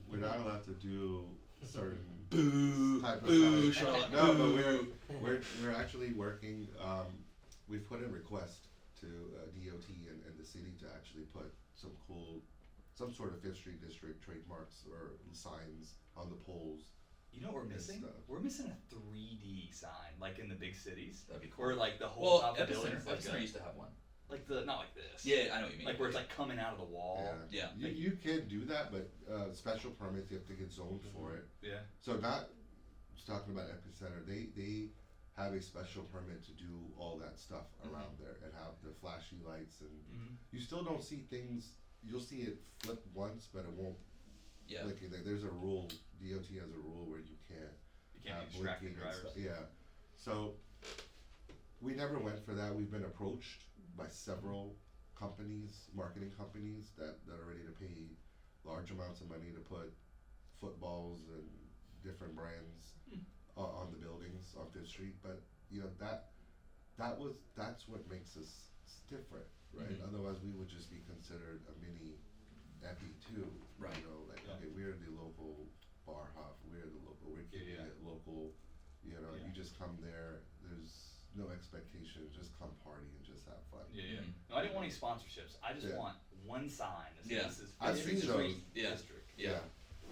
Speaker 4: we're not allowed to do certain
Speaker 1: Boo.
Speaker 4: type of
Speaker 1: Boo,
Speaker 4: sign.
Speaker 1: Charlotte.
Speaker 4: No,
Speaker 1: boo.
Speaker 4: but we're actually working, we've put in request to DOT and the city to actually put some sort of Fifth Street District trademarks or signs on the poles.
Speaker 2: You know what we're
Speaker 4: Yes,
Speaker 2: missing? We're missing a 3D sign, like in the big cities.
Speaker 1: That'd be cool.
Speaker 2: Where like the whole
Speaker 1: Well,
Speaker 2: top of the
Speaker 1: Epicenter,
Speaker 2: building is like,
Speaker 1: Epicenter used to have one.
Speaker 2: not like this.
Speaker 1: Yeah, I know what you mean.
Speaker 2: Like where it's like coming out of the wall.
Speaker 1: Yeah.
Speaker 4: You can do that, but special permits, you have to get zoned for it.
Speaker 2: Yeah.
Speaker 4: So not just talking about Epicenter, they have a special permit to do all that stuff around there and have the flashy lights, and you still don't see things. You'll see it flip once, but it won't.
Speaker 1: Yeah.
Speaker 4: Like there's a rule. DOT has a rule where you can't.
Speaker 2: You can't
Speaker 4: have
Speaker 2: be distracting
Speaker 4: blinking and
Speaker 2: drivers.
Speaker 4: stuff. Yeah. So we never went for that. We've been approached by several companies, marketing companies that are ready to pay large amounts of money to put footballs and different brands on the buildings on Fifth Street. But that's what makes us different, right? Otherwise, we would just be considered a mini Epi too.
Speaker 1: Right.
Speaker 2: Yeah.
Speaker 4: Okay, we're the local bar hop. We're keeping
Speaker 2: Yeah.
Speaker 4: it local.
Speaker 2: Yeah.
Speaker 4: You just come there. There's no expectation. Just come party and just have fun.
Speaker 2: Yeah.
Speaker 1: Mhm.
Speaker 2: No, I didn't want any sponsorships. I just
Speaker 4: Yeah.
Speaker 2: want one sign that says
Speaker 1: Yeah.
Speaker 2: this is
Speaker 4: I've
Speaker 2: Fifth
Speaker 4: seen
Speaker 2: Street
Speaker 4: those.
Speaker 1: Yeah.
Speaker 2: District.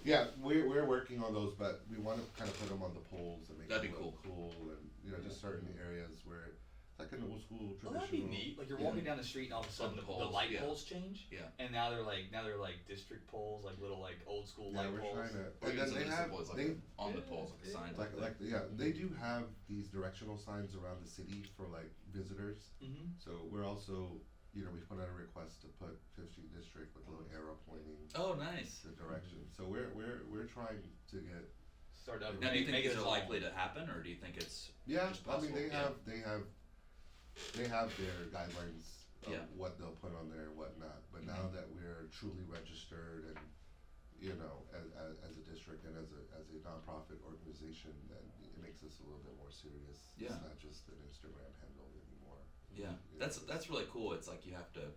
Speaker 1: Yeah.
Speaker 4: We're working on those, but we want to kind of put them on the poles and make
Speaker 1: That'd
Speaker 4: them
Speaker 1: be
Speaker 4: look cool, and just certain areas where it's like an old school
Speaker 2: Well,
Speaker 4: traditional.
Speaker 2: that'd be neat. Like you're
Speaker 4: Yeah.
Speaker 2: walking down the street and all of a sudden
Speaker 1: Sudden
Speaker 2: the
Speaker 1: poles,
Speaker 2: light
Speaker 1: yeah.
Speaker 2: poles change.
Speaker 1: Yeah.
Speaker 2: And now they're like district poles, like little like old school
Speaker 4: Yeah,
Speaker 2: light
Speaker 4: we're
Speaker 2: poles.
Speaker 4: trying to.
Speaker 1: Or
Speaker 4: And
Speaker 1: even
Speaker 4: then
Speaker 1: some
Speaker 4: they
Speaker 1: of the
Speaker 4: have
Speaker 1: symbols, like
Speaker 4: they
Speaker 1: on the
Speaker 2: Yeah.
Speaker 1: poles, like a sign.
Speaker 4: they do have these directional signs around the city for like visitors.
Speaker 2: Mm-hmm.
Speaker 4: So we're also, we put out a request to put Fifth Street District with a little arrow pointing
Speaker 1: Oh, nice.
Speaker 4: the direction. So we're trying to get.
Speaker 2: Start up.
Speaker 1: Now, do you think
Speaker 2: make
Speaker 1: these
Speaker 2: it
Speaker 1: are
Speaker 2: its
Speaker 1: likely
Speaker 2: own.
Speaker 1: to happen, or do you think it's
Speaker 4: Yeah,
Speaker 1: just
Speaker 4: I mean
Speaker 1: possible?
Speaker 4: they have their guidelines of
Speaker 1: Yeah.
Speaker 4: what they'll put on there and what not. But now that we're truly registered and as a district and as a nonprofit organization, then it makes us a little bit more serious.
Speaker 1: Yeah.
Speaker 4: It's not just an Instagram handle anymore.
Speaker 1: Yeah, that's really cool. It's like you have to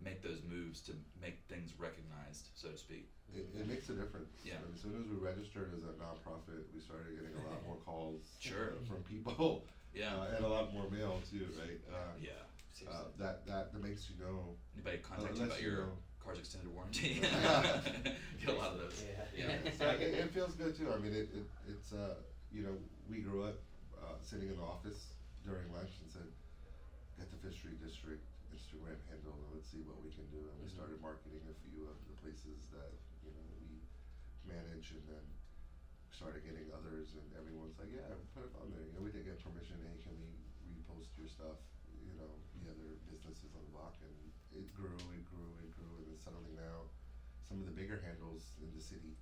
Speaker 1: make those moves to make things recognized, so to speak.
Speaker 4: It makes a difference.
Speaker 1: Yeah.
Speaker 4: I mean, as soon as we registered as a nonprofit, we started getting a lot more calls
Speaker 1: Sure.
Speaker 4: from people.
Speaker 1: Yeah.
Speaker 4: And a lot more mail too, right?
Speaker 1: Yeah.
Speaker 4: That makes you know.
Speaker 1: Anybody contact you
Speaker 4: lets
Speaker 1: about
Speaker 4: you
Speaker 1: your
Speaker 4: know.
Speaker 1: car's extended warranty?
Speaker 4: Yeah.
Speaker 1: Get a lot of those.
Speaker 3: Yeah.
Speaker 4: So it feels good too. I mean, it's we grew up sitting in the office during lunch and said, get the Fifth Street District Instagram handle and let's see what we can do. And we started marketing a few of the places that we manage, and then started getting others, and everyone's like, yeah, put it on there. We didn't get permission. Hey, can we repost your stuff? The other business businesses on the block, and it grew, and then suddenly now, some of the bigger handles in the city,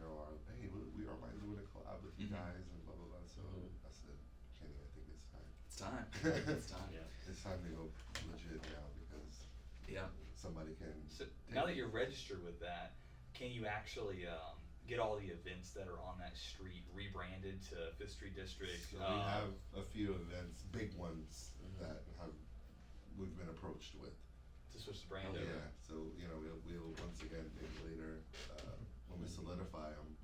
Speaker 4: are, hey, we don't mind doing a collab with you guys, and blah, blah, blah. So I said, Kenny, I think it's time.
Speaker 1: It's time. It's time.
Speaker 2: Yeah.
Speaker 4: It's time to go legit now, because
Speaker 1: Yeah.
Speaker 4: somebody can.
Speaker 2: So
Speaker 4: take
Speaker 2: now that
Speaker 4: it.
Speaker 2: you're registered with that, can you actually get all the events that are on that street rebranded to Fifth Street District?
Speaker 4: So we have a few events, big ones, that we've been approached with.
Speaker 2: to switch the brand
Speaker 4: Oh,
Speaker 2: over.
Speaker 4: yeah, so, we'll once again, maybe later, when we solidify them,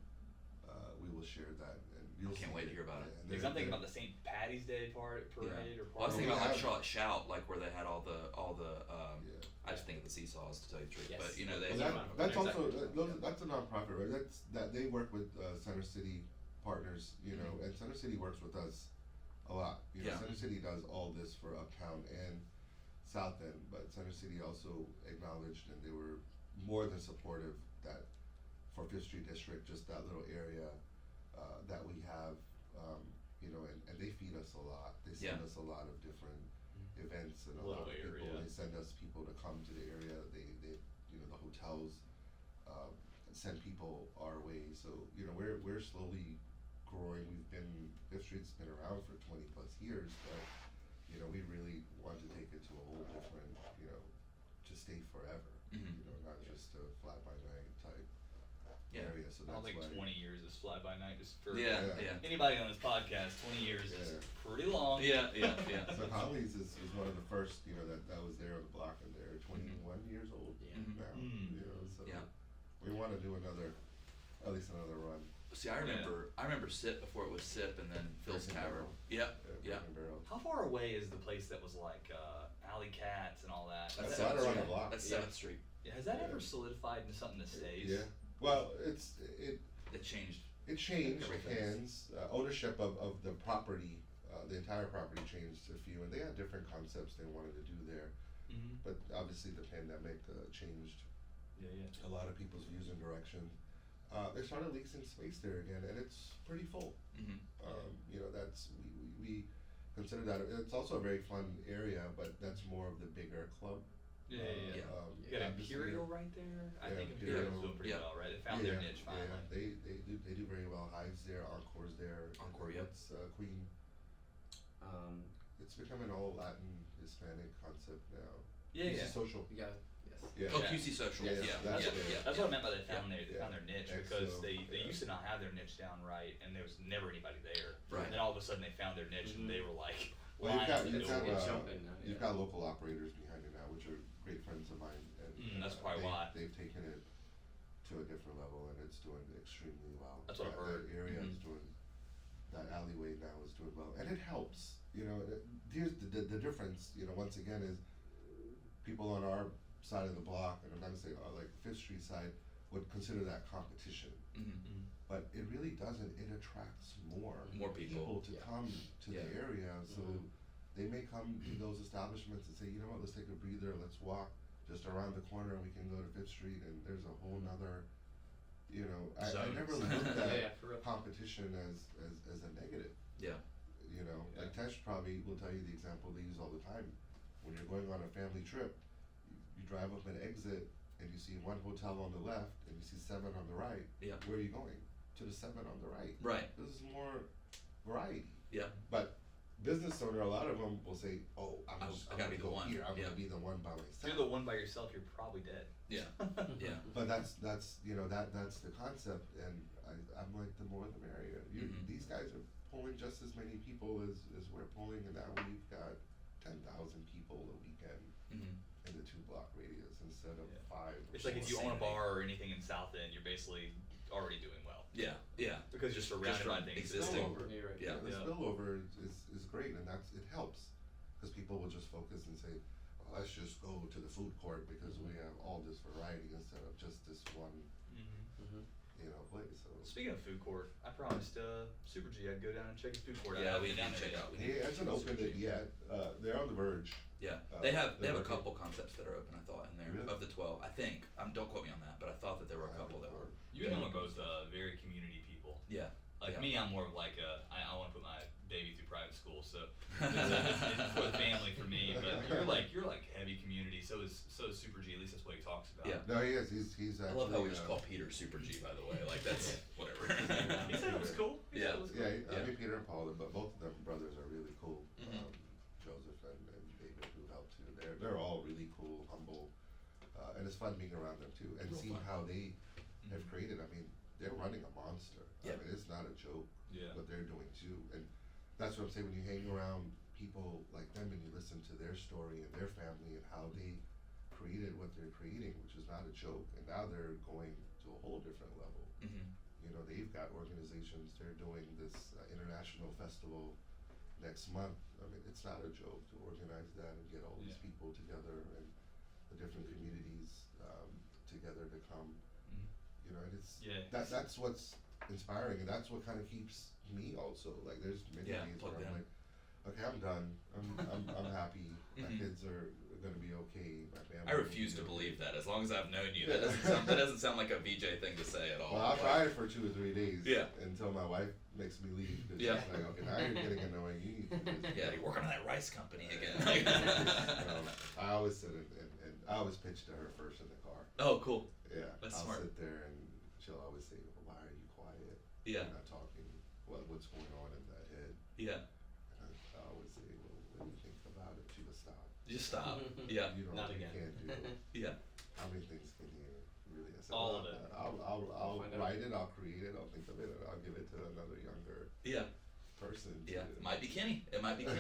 Speaker 4: we will share that, and you'll see
Speaker 1: Can't wait to
Speaker 4: it.
Speaker 1: hear about it.
Speaker 4: And
Speaker 2: Because
Speaker 4: they're-
Speaker 2: I'm thinking
Speaker 4: they're-
Speaker 2: about the St. Patty's Day parade or
Speaker 1: Well, I was
Speaker 2: party.
Speaker 1: thinking about like
Speaker 4: have-
Speaker 1: Charlotte Shout, like where they had all the
Speaker 4: Yeah.
Speaker 1: I just think of the seesaws to tell you the truth,
Speaker 3: Yes.
Speaker 1: but they.
Speaker 4: Well,
Speaker 2: That's
Speaker 4: that,
Speaker 2: a
Speaker 4: that's
Speaker 2: nonprofit.
Speaker 4: also,
Speaker 2: Exactly.
Speaker 4: that's a nonprofit, right? That they work with Center City Partners,
Speaker 1: Mhm.
Speaker 4: and Center City works with us a lot.
Speaker 1: Yeah.
Speaker 4: Center City does all this for Uptown and South End, but Center City also acknowledged, and they were more than supportive, that for Fifth Street District, just that little area that we have, and they feed us a lot. They send
Speaker 1: Yeah.
Speaker 4: us a lot of different events, and a lot of
Speaker 2: Little
Speaker 4: people.
Speaker 2: area.
Speaker 4: They send us people to come to the area. They the hotels send people our way. So we're slowly growing. Fifth Street's been around for 20+ years, but we really want to take it to a whole different, to stay forever.
Speaker 1: Mhm.
Speaker 4: Not just a fly by night type
Speaker 1: Yeah.
Speaker 4: area. So
Speaker 2: I don't
Speaker 4: that's
Speaker 2: think
Speaker 4: why.
Speaker 2: 20 years is fly by night. Just for
Speaker 1: Yeah.
Speaker 2: anybody on this podcast, 20 years is
Speaker 4: Yeah.
Speaker 2: pretty long.
Speaker 1: Yeah.
Speaker 4: So Holly's is one of the first, that was there on the block, and they're 21 years old
Speaker 3: Yeah.
Speaker 1: Mhm.
Speaker 4: now. So
Speaker 1: Yeah.
Speaker 4: we want to do at least another run.
Speaker 1: See, I remember SIP before it was SIP, and then Phil's
Speaker 4: Breaking
Speaker 1: Tavern.
Speaker 4: Barrel.
Speaker 1: Yep. Yeah.
Speaker 4: Breaking Barrel.
Speaker 2: How far away is the place that was like Alley Cats and all that?
Speaker 4: That's
Speaker 2: Has
Speaker 4: right
Speaker 2: that-
Speaker 4: around the block.
Speaker 1: That's
Speaker 3: Yeah.
Speaker 1: 7th Street.
Speaker 2: Has that
Speaker 4: Yeah.
Speaker 2: ever solidified into something that stays?
Speaker 4: Yeah. Well, it
Speaker 1: It changed.
Speaker 4: changed
Speaker 1: Everything.
Speaker 4: hands. Ownership of the property, the entire property changed a few, and they had different concepts they wanted to do there.
Speaker 2: Mm-hmm.
Speaker 4: But obviously, the pandemic changed
Speaker 2: Yeah.
Speaker 4: a lot of people's views and direction. They started leasing space there again, and it's pretty full.
Speaker 1: Mm-hmm.
Speaker 4: That's we consider that. It's also a very fun area, but that's more of the bigger club.
Speaker 2: Yeah.
Speaker 1: Yeah.
Speaker 2: You got
Speaker 4: obviously-
Speaker 2: Imperial right there. I
Speaker 4: Yeah,
Speaker 2: think
Speaker 4: Imperial.
Speaker 2: Imperial's doing pretty
Speaker 1: Yeah.
Speaker 2: well, right? They found their niche finally.
Speaker 4: Yeah, they do very well. Hive's there, Encore's there.
Speaker 1: Encore,
Speaker 4: and
Speaker 1: yep.
Speaker 4: It's Queen. It's become an all Latin Hispanic concept now.
Speaker 2: Yeah,
Speaker 4: It's
Speaker 2: yeah.
Speaker 4: social.
Speaker 3: You got yes.
Speaker 4: Yeah.
Speaker 1: Oh,
Speaker 2: Yeah.
Speaker 1: QC Social.
Speaker 4: Yeah,
Speaker 1: Yeah.
Speaker 4: that's
Speaker 1: Yeah.
Speaker 4: good.
Speaker 1: Yeah.
Speaker 2: That's what I meant by they found
Speaker 4: Yeah.
Speaker 2: their niche,
Speaker 4: Yeah,
Speaker 2: because
Speaker 4: so,
Speaker 2: they
Speaker 4: yeah.
Speaker 2: used to not have their niche down right, and there was never anybody there.
Speaker 1: Right.
Speaker 2: And then all of a sudden they found their niche, and
Speaker 3: Mhm.
Speaker 2: they were like,
Speaker 4: Well, you've got
Speaker 2: lions
Speaker 4: you've
Speaker 2: in the
Speaker 4: got,
Speaker 2: door.
Speaker 3: jumping now,
Speaker 4: you've
Speaker 3: yeah.
Speaker 4: got local operators behind it now, which are great friends of mine, and
Speaker 2: That's probably why.
Speaker 4: they've taken it to a different level, and it's doing extremely well.
Speaker 2: That's what I've
Speaker 4: That
Speaker 2: heard.
Speaker 4: area is
Speaker 1: Mhm.
Speaker 4: doing. That alleyway now is doing well, and it helps. Here's the difference. Once again, is people on our side of the block, and I'm not gonna say like Fifth Street side, would consider that competition.
Speaker 1: Mm-hmm.
Speaker 4: But it really doesn't. It attracts more
Speaker 1: people.
Speaker 4: to
Speaker 3: Yeah.
Speaker 4: come to
Speaker 1: Yeah.
Speaker 4: the area. So
Speaker 3: Mhm.
Speaker 4: they may come to those establishments and say, you know what, let's take a breather. Let's walk just around the corner, and we can go to Fifth Street, and there's a whole nother. I
Speaker 1: Zones.
Speaker 4: never looked
Speaker 3: Yeah,
Speaker 4: at
Speaker 3: yeah, for real.
Speaker 4: competition as a negative.
Speaker 1: Yeah.
Speaker 4: Like Tesh probably will tell you the example they use all the time. When you're going on a family trip, you drive up an exit and you see one hotel on the left and you see 7 on the right.
Speaker 1: Yeah.
Speaker 4: Where are you going? To the 7 on the right.
Speaker 1: Right.
Speaker 4: This is more variety.
Speaker 1: Yeah.
Speaker 4: But business owner, a lot of them will say, "Oh, I'm
Speaker 1: I
Speaker 4: just
Speaker 1: gotta
Speaker 4: gonna
Speaker 1: be the
Speaker 4: go
Speaker 1: one."
Speaker 4: here. I'm
Speaker 1: Yeah.
Speaker 4: gonna be the one by
Speaker 2: If
Speaker 4: myself."
Speaker 2: you're the one by yourself, you're probably dead.
Speaker 1: Yeah. Yeah.
Speaker 4: But that's that's the concept, and I'm like, the more the merrier.
Speaker 1: Mhm.
Speaker 4: These guys are pulling just as many people as we're pulling, and now we've got 10,000 people a weekend
Speaker 1: Mm-hmm.
Speaker 4: in the 2-block radius instead of
Speaker 2: Yeah.
Speaker 4: 5. or
Speaker 2: It's like if you
Speaker 4: 4.
Speaker 2: own a
Speaker 1: Insanity.
Speaker 2: bar or anything in South End, you're basically already doing well.
Speaker 1: Yeah. Yeah.
Speaker 2: Because you're surrounded
Speaker 1: Just
Speaker 2: by
Speaker 1: from
Speaker 2: things.
Speaker 1: existing.
Speaker 4: Spillover.
Speaker 3: You're right.
Speaker 1: Yeah.
Speaker 4: The
Speaker 2: Yeah.
Speaker 4: spillover is great, and it helps, because people will just focus and say, well, let's just go to the food court because we have all this variety instead of just this one,
Speaker 2: Mm-hmm.
Speaker 4: place. So
Speaker 2: Speaking of food court, I promised Super G I'd go down and check the food court out.
Speaker 1: Yeah,
Speaker 2: I haven't
Speaker 1: we
Speaker 2: been
Speaker 1: need
Speaker 2: down
Speaker 1: to
Speaker 2: there
Speaker 1: check
Speaker 2: yet.
Speaker 1: out. We
Speaker 4: he
Speaker 1: need to
Speaker 4: hasn't
Speaker 1: check out
Speaker 4: opened it
Speaker 1: Super G.
Speaker 4: yet. They're on the verge.
Speaker 1: Yeah.
Speaker 4: Uh,
Speaker 1: They have
Speaker 4: they're
Speaker 1: a
Speaker 4: working.
Speaker 1: couple concepts that are open. I thought in there
Speaker 4: Really?
Speaker 1: of the 12. I think. Don't quote me on that, but I thought that there were a couple that were.
Speaker 2: You and him are both very community people.
Speaker 1: Yeah.
Speaker 2: Like
Speaker 1: Yeah.
Speaker 2: me, I'm more of like I want to put my baby through private school, so it's for the family for me. But you're like So is Super G. At least that's what he talks about.
Speaker 1: Yeah.
Speaker 4: No, he is. He's
Speaker 1: I
Speaker 4: actually.
Speaker 1: love how we just call Peter Super G, by the way. Like, that's whatever.
Speaker 2: He said it was cool. He said it was cool.
Speaker 4: Yeah, I
Speaker 1: Yeah.
Speaker 4: mean Peter and Paul, but both of them brothers are really cool.
Speaker 1: Mhm.
Speaker 4: Joseph and David, who helped too. They're all really cool, humble, and it's fun being around them too, and
Speaker 1: Real
Speaker 4: seeing
Speaker 1: fun.
Speaker 4: how they have created. I mean, they're running a monster.
Speaker 1: Yeah.
Speaker 4: I mean, it's not a joke.
Speaker 2: Yeah.
Speaker 4: What they're doing too, and that's what I'm saying. When you hang around people like them and you listen to their story and their family and how they created what they're creating, which is not a joke, and now they're going to a whole different level.
Speaker 1: Mm-hmm.
Speaker 4: You know, they've got organizations. They're doing this international festival next month. I mean, it's not a joke to organize that and get all these
Speaker 2: Yeah.
Speaker 4: people together and the different communities together to come.
Speaker 1: Mhm.
Speaker 4: You know, and it's
Speaker 2: Yeah.
Speaker 4: that's what's inspiring, and that's what kind of keeps me also. Like, there's many
Speaker 1: Yeah,
Speaker 4: days where
Speaker 1: plugged
Speaker 4: I'm
Speaker 1: in.
Speaker 4: like, okay, I'm done. I'm happy. My
Speaker 1: Mhm.
Speaker 4: kids are gonna be okay. My family.
Speaker 1: I refuse to believe that. As long as I've known you, that doesn't sound like a VJ thing to say at all.
Speaker 4: Well, I'll
Speaker 1: Like,
Speaker 4: try it for 2 or 3 days.
Speaker 1: Yeah.
Speaker 4: Until my wife makes me leave. 'Cause
Speaker 1: Yeah.
Speaker 4: She's like, okay, now you're getting annoying. You need to do this.
Speaker 1: Yeah, you're working on that rice company again.
Speaker 4: I always sit and I always pitch to her first in the car.
Speaker 1: Oh, cool.
Speaker 4: Yeah.
Speaker 1: That's
Speaker 4: I'll
Speaker 1: smart.
Speaker 4: sit there and she'll always say, well, why are you quiet?
Speaker 1: Yeah.
Speaker 4: You're not talking. What's going on in that head?
Speaker 1: Yeah.
Speaker 4: And I always say, well, when you think about it, you just stop.
Speaker 1: Just stop. Yeah.
Speaker 4: You don't.
Speaker 3: Not
Speaker 4: You
Speaker 3: again.
Speaker 4: can't do it.
Speaker 1: Yeah.
Speaker 4: How many things can you really? I said,
Speaker 2: All
Speaker 4: well,
Speaker 2: of it.
Speaker 4: I'll
Speaker 3: Find out.
Speaker 4: write it. I'll create it. I'll think of it, and I'll give it to another younger
Speaker 1: Yeah.
Speaker 4: person.
Speaker 1: Yeah.
Speaker 4: to-
Speaker 1: Might be Kenny. It might be Kenny.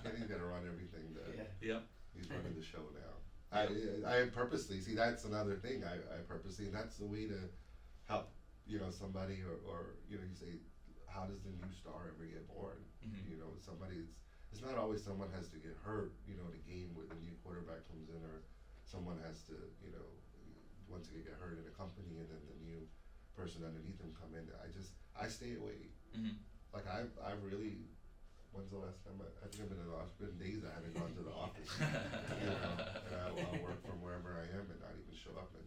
Speaker 4: Kenny's gonna run everything.
Speaker 3: Yeah.
Speaker 1: Yeah.
Speaker 4: He's running the show now. I purposely see that's another thing. I purposely, and that's the way to help somebody or you say, how does the new star ever get born?
Speaker 1: Mhm.
Speaker 4: Somebody's. It's not always someone has to get hurt. The game where the new quarterback comes in, or someone has to once they get hurt in a company, and then the new person underneath them come in. I stay away.
Speaker 1: Mm-hmm.
Speaker 4: Like I really. When's the last time I think I've been in the office? Been days I haven't gone to the office. And I'll work from wherever I am and not even show up. And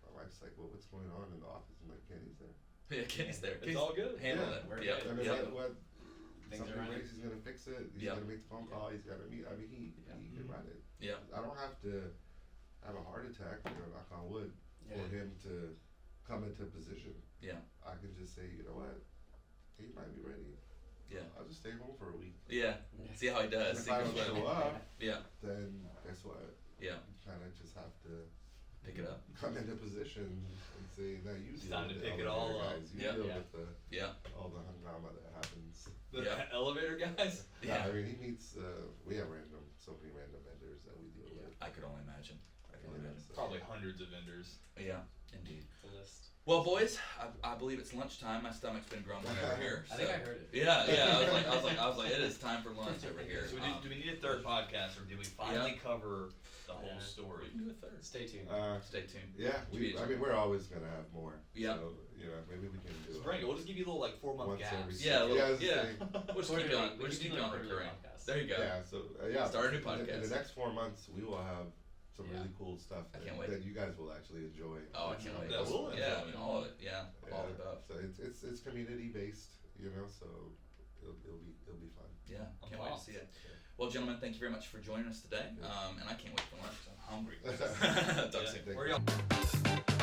Speaker 4: my wife's like, "Well, what's going on in the office?" I'm like, "Kenny's there."
Speaker 1: Yeah, Kenny's there.
Speaker 2: It's all good.
Speaker 1: Handle
Speaker 4: Yeah.
Speaker 1: it.
Speaker 3: We're
Speaker 1: Yep.
Speaker 3: good.
Speaker 4: I mean,
Speaker 1: Yep.
Speaker 4: what
Speaker 3: Things
Speaker 4: something
Speaker 3: are running.
Speaker 4: breaks, he's gonna fix it. He's
Speaker 1: Yep.
Speaker 4: gonna make the phone call. He's gonna meet. I mean, he can run it.
Speaker 1: Yeah.
Speaker 4: I don't have to have a heart attack, knock on wood,
Speaker 3: Yeah.
Speaker 4: for him to come into position.
Speaker 1: Yeah.
Speaker 4: I can just say, you know what, he might be ready.
Speaker 1: Yeah.
Speaker 4: I'll just stay home for a week.
Speaker 1: Yeah. See how he does.
Speaker 4: If
Speaker 1: See
Speaker 4: I
Speaker 1: which
Speaker 4: don't
Speaker 1: one-
Speaker 4: show up,
Speaker 1: Yeah.
Speaker 4: then guess what?
Speaker 1: Yeah.
Speaker 4: You kind of just have to
Speaker 1: Pick it up.
Speaker 4: come into position and say, "No, you
Speaker 2: It's
Speaker 4: deal
Speaker 2: time
Speaker 4: with
Speaker 2: to
Speaker 4: the
Speaker 2: pick it
Speaker 4: elevator
Speaker 2: all up."
Speaker 4: guys. You
Speaker 1: Yeah.
Speaker 4: deal
Speaker 3: Yeah.
Speaker 4: with
Speaker 1: Yeah.
Speaker 4: all the hangama that happens."
Speaker 2: The
Speaker 1: Yeah.
Speaker 2: elevator guys.
Speaker 1: Yeah.
Speaker 4: I mean, he meets. We have so many random vendors that we deal with.
Speaker 1: I could only imagine. I can only
Speaker 4: Yeah,
Speaker 1: imagine.
Speaker 4: so-
Speaker 2: Probably hundreds of vendors.
Speaker 1: Yeah. Indeed.
Speaker 3: The list.
Speaker 1: Well, boys, I believe it's lunchtime. My stomach's been grumbling over here.
Speaker 3: I think
Speaker 1: so-
Speaker 3: I heard it.
Speaker 1: Yeah. I was like, it is time for lunch over here.
Speaker 2: So do we need a third podcast, or did we finally cover the whole
Speaker 3: Yeah.
Speaker 2: story?
Speaker 1: We can do a third.
Speaker 3: Stay tuned.
Speaker 1: Stay tuned.
Speaker 4: Yeah, we're always gonna have more.
Speaker 1: Yeah.
Speaker 4: So, maybe we can do
Speaker 2: So
Speaker 4: it.
Speaker 2: bring it. We'll just give you little 4-month
Speaker 4: Once every
Speaker 2: gaps.
Speaker 1: Yeah, a little-
Speaker 4: I was
Speaker 1: yeah.
Speaker 4: saying,
Speaker 1: We'll just keep going. We'll just keep going recurring. There you go.
Speaker 4: yeah. So yeah.
Speaker 1: Start a new
Speaker 4: In
Speaker 1: podcast.
Speaker 4: the next 4 months, we will have some
Speaker 3: Yeah.
Speaker 4: really cool stuff
Speaker 1: I
Speaker 4: that,
Speaker 1: can't wait.
Speaker 4: that you guys will actually enjoy.
Speaker 1: Oh, I can't wait.
Speaker 2: Yeah, we'll
Speaker 1: Yeah,
Speaker 2: enjoy
Speaker 1: I mean,
Speaker 2: it.
Speaker 1: all of it. Yeah, all the
Speaker 4: Yeah,
Speaker 1: above.
Speaker 4: So it's community based, so it'll be fun.
Speaker 1: Yeah,
Speaker 2: I'm
Speaker 1: can't wait to
Speaker 2: pumped.
Speaker 1: see it. Well, gentlemen, thank you very much for joining us today.
Speaker 4: Yeah.
Speaker 1: And I can't wait for lunch. I'm hungry.
Speaker 2: Yeah.
Speaker 1: Talk soon.
Speaker 2: Where are y'all?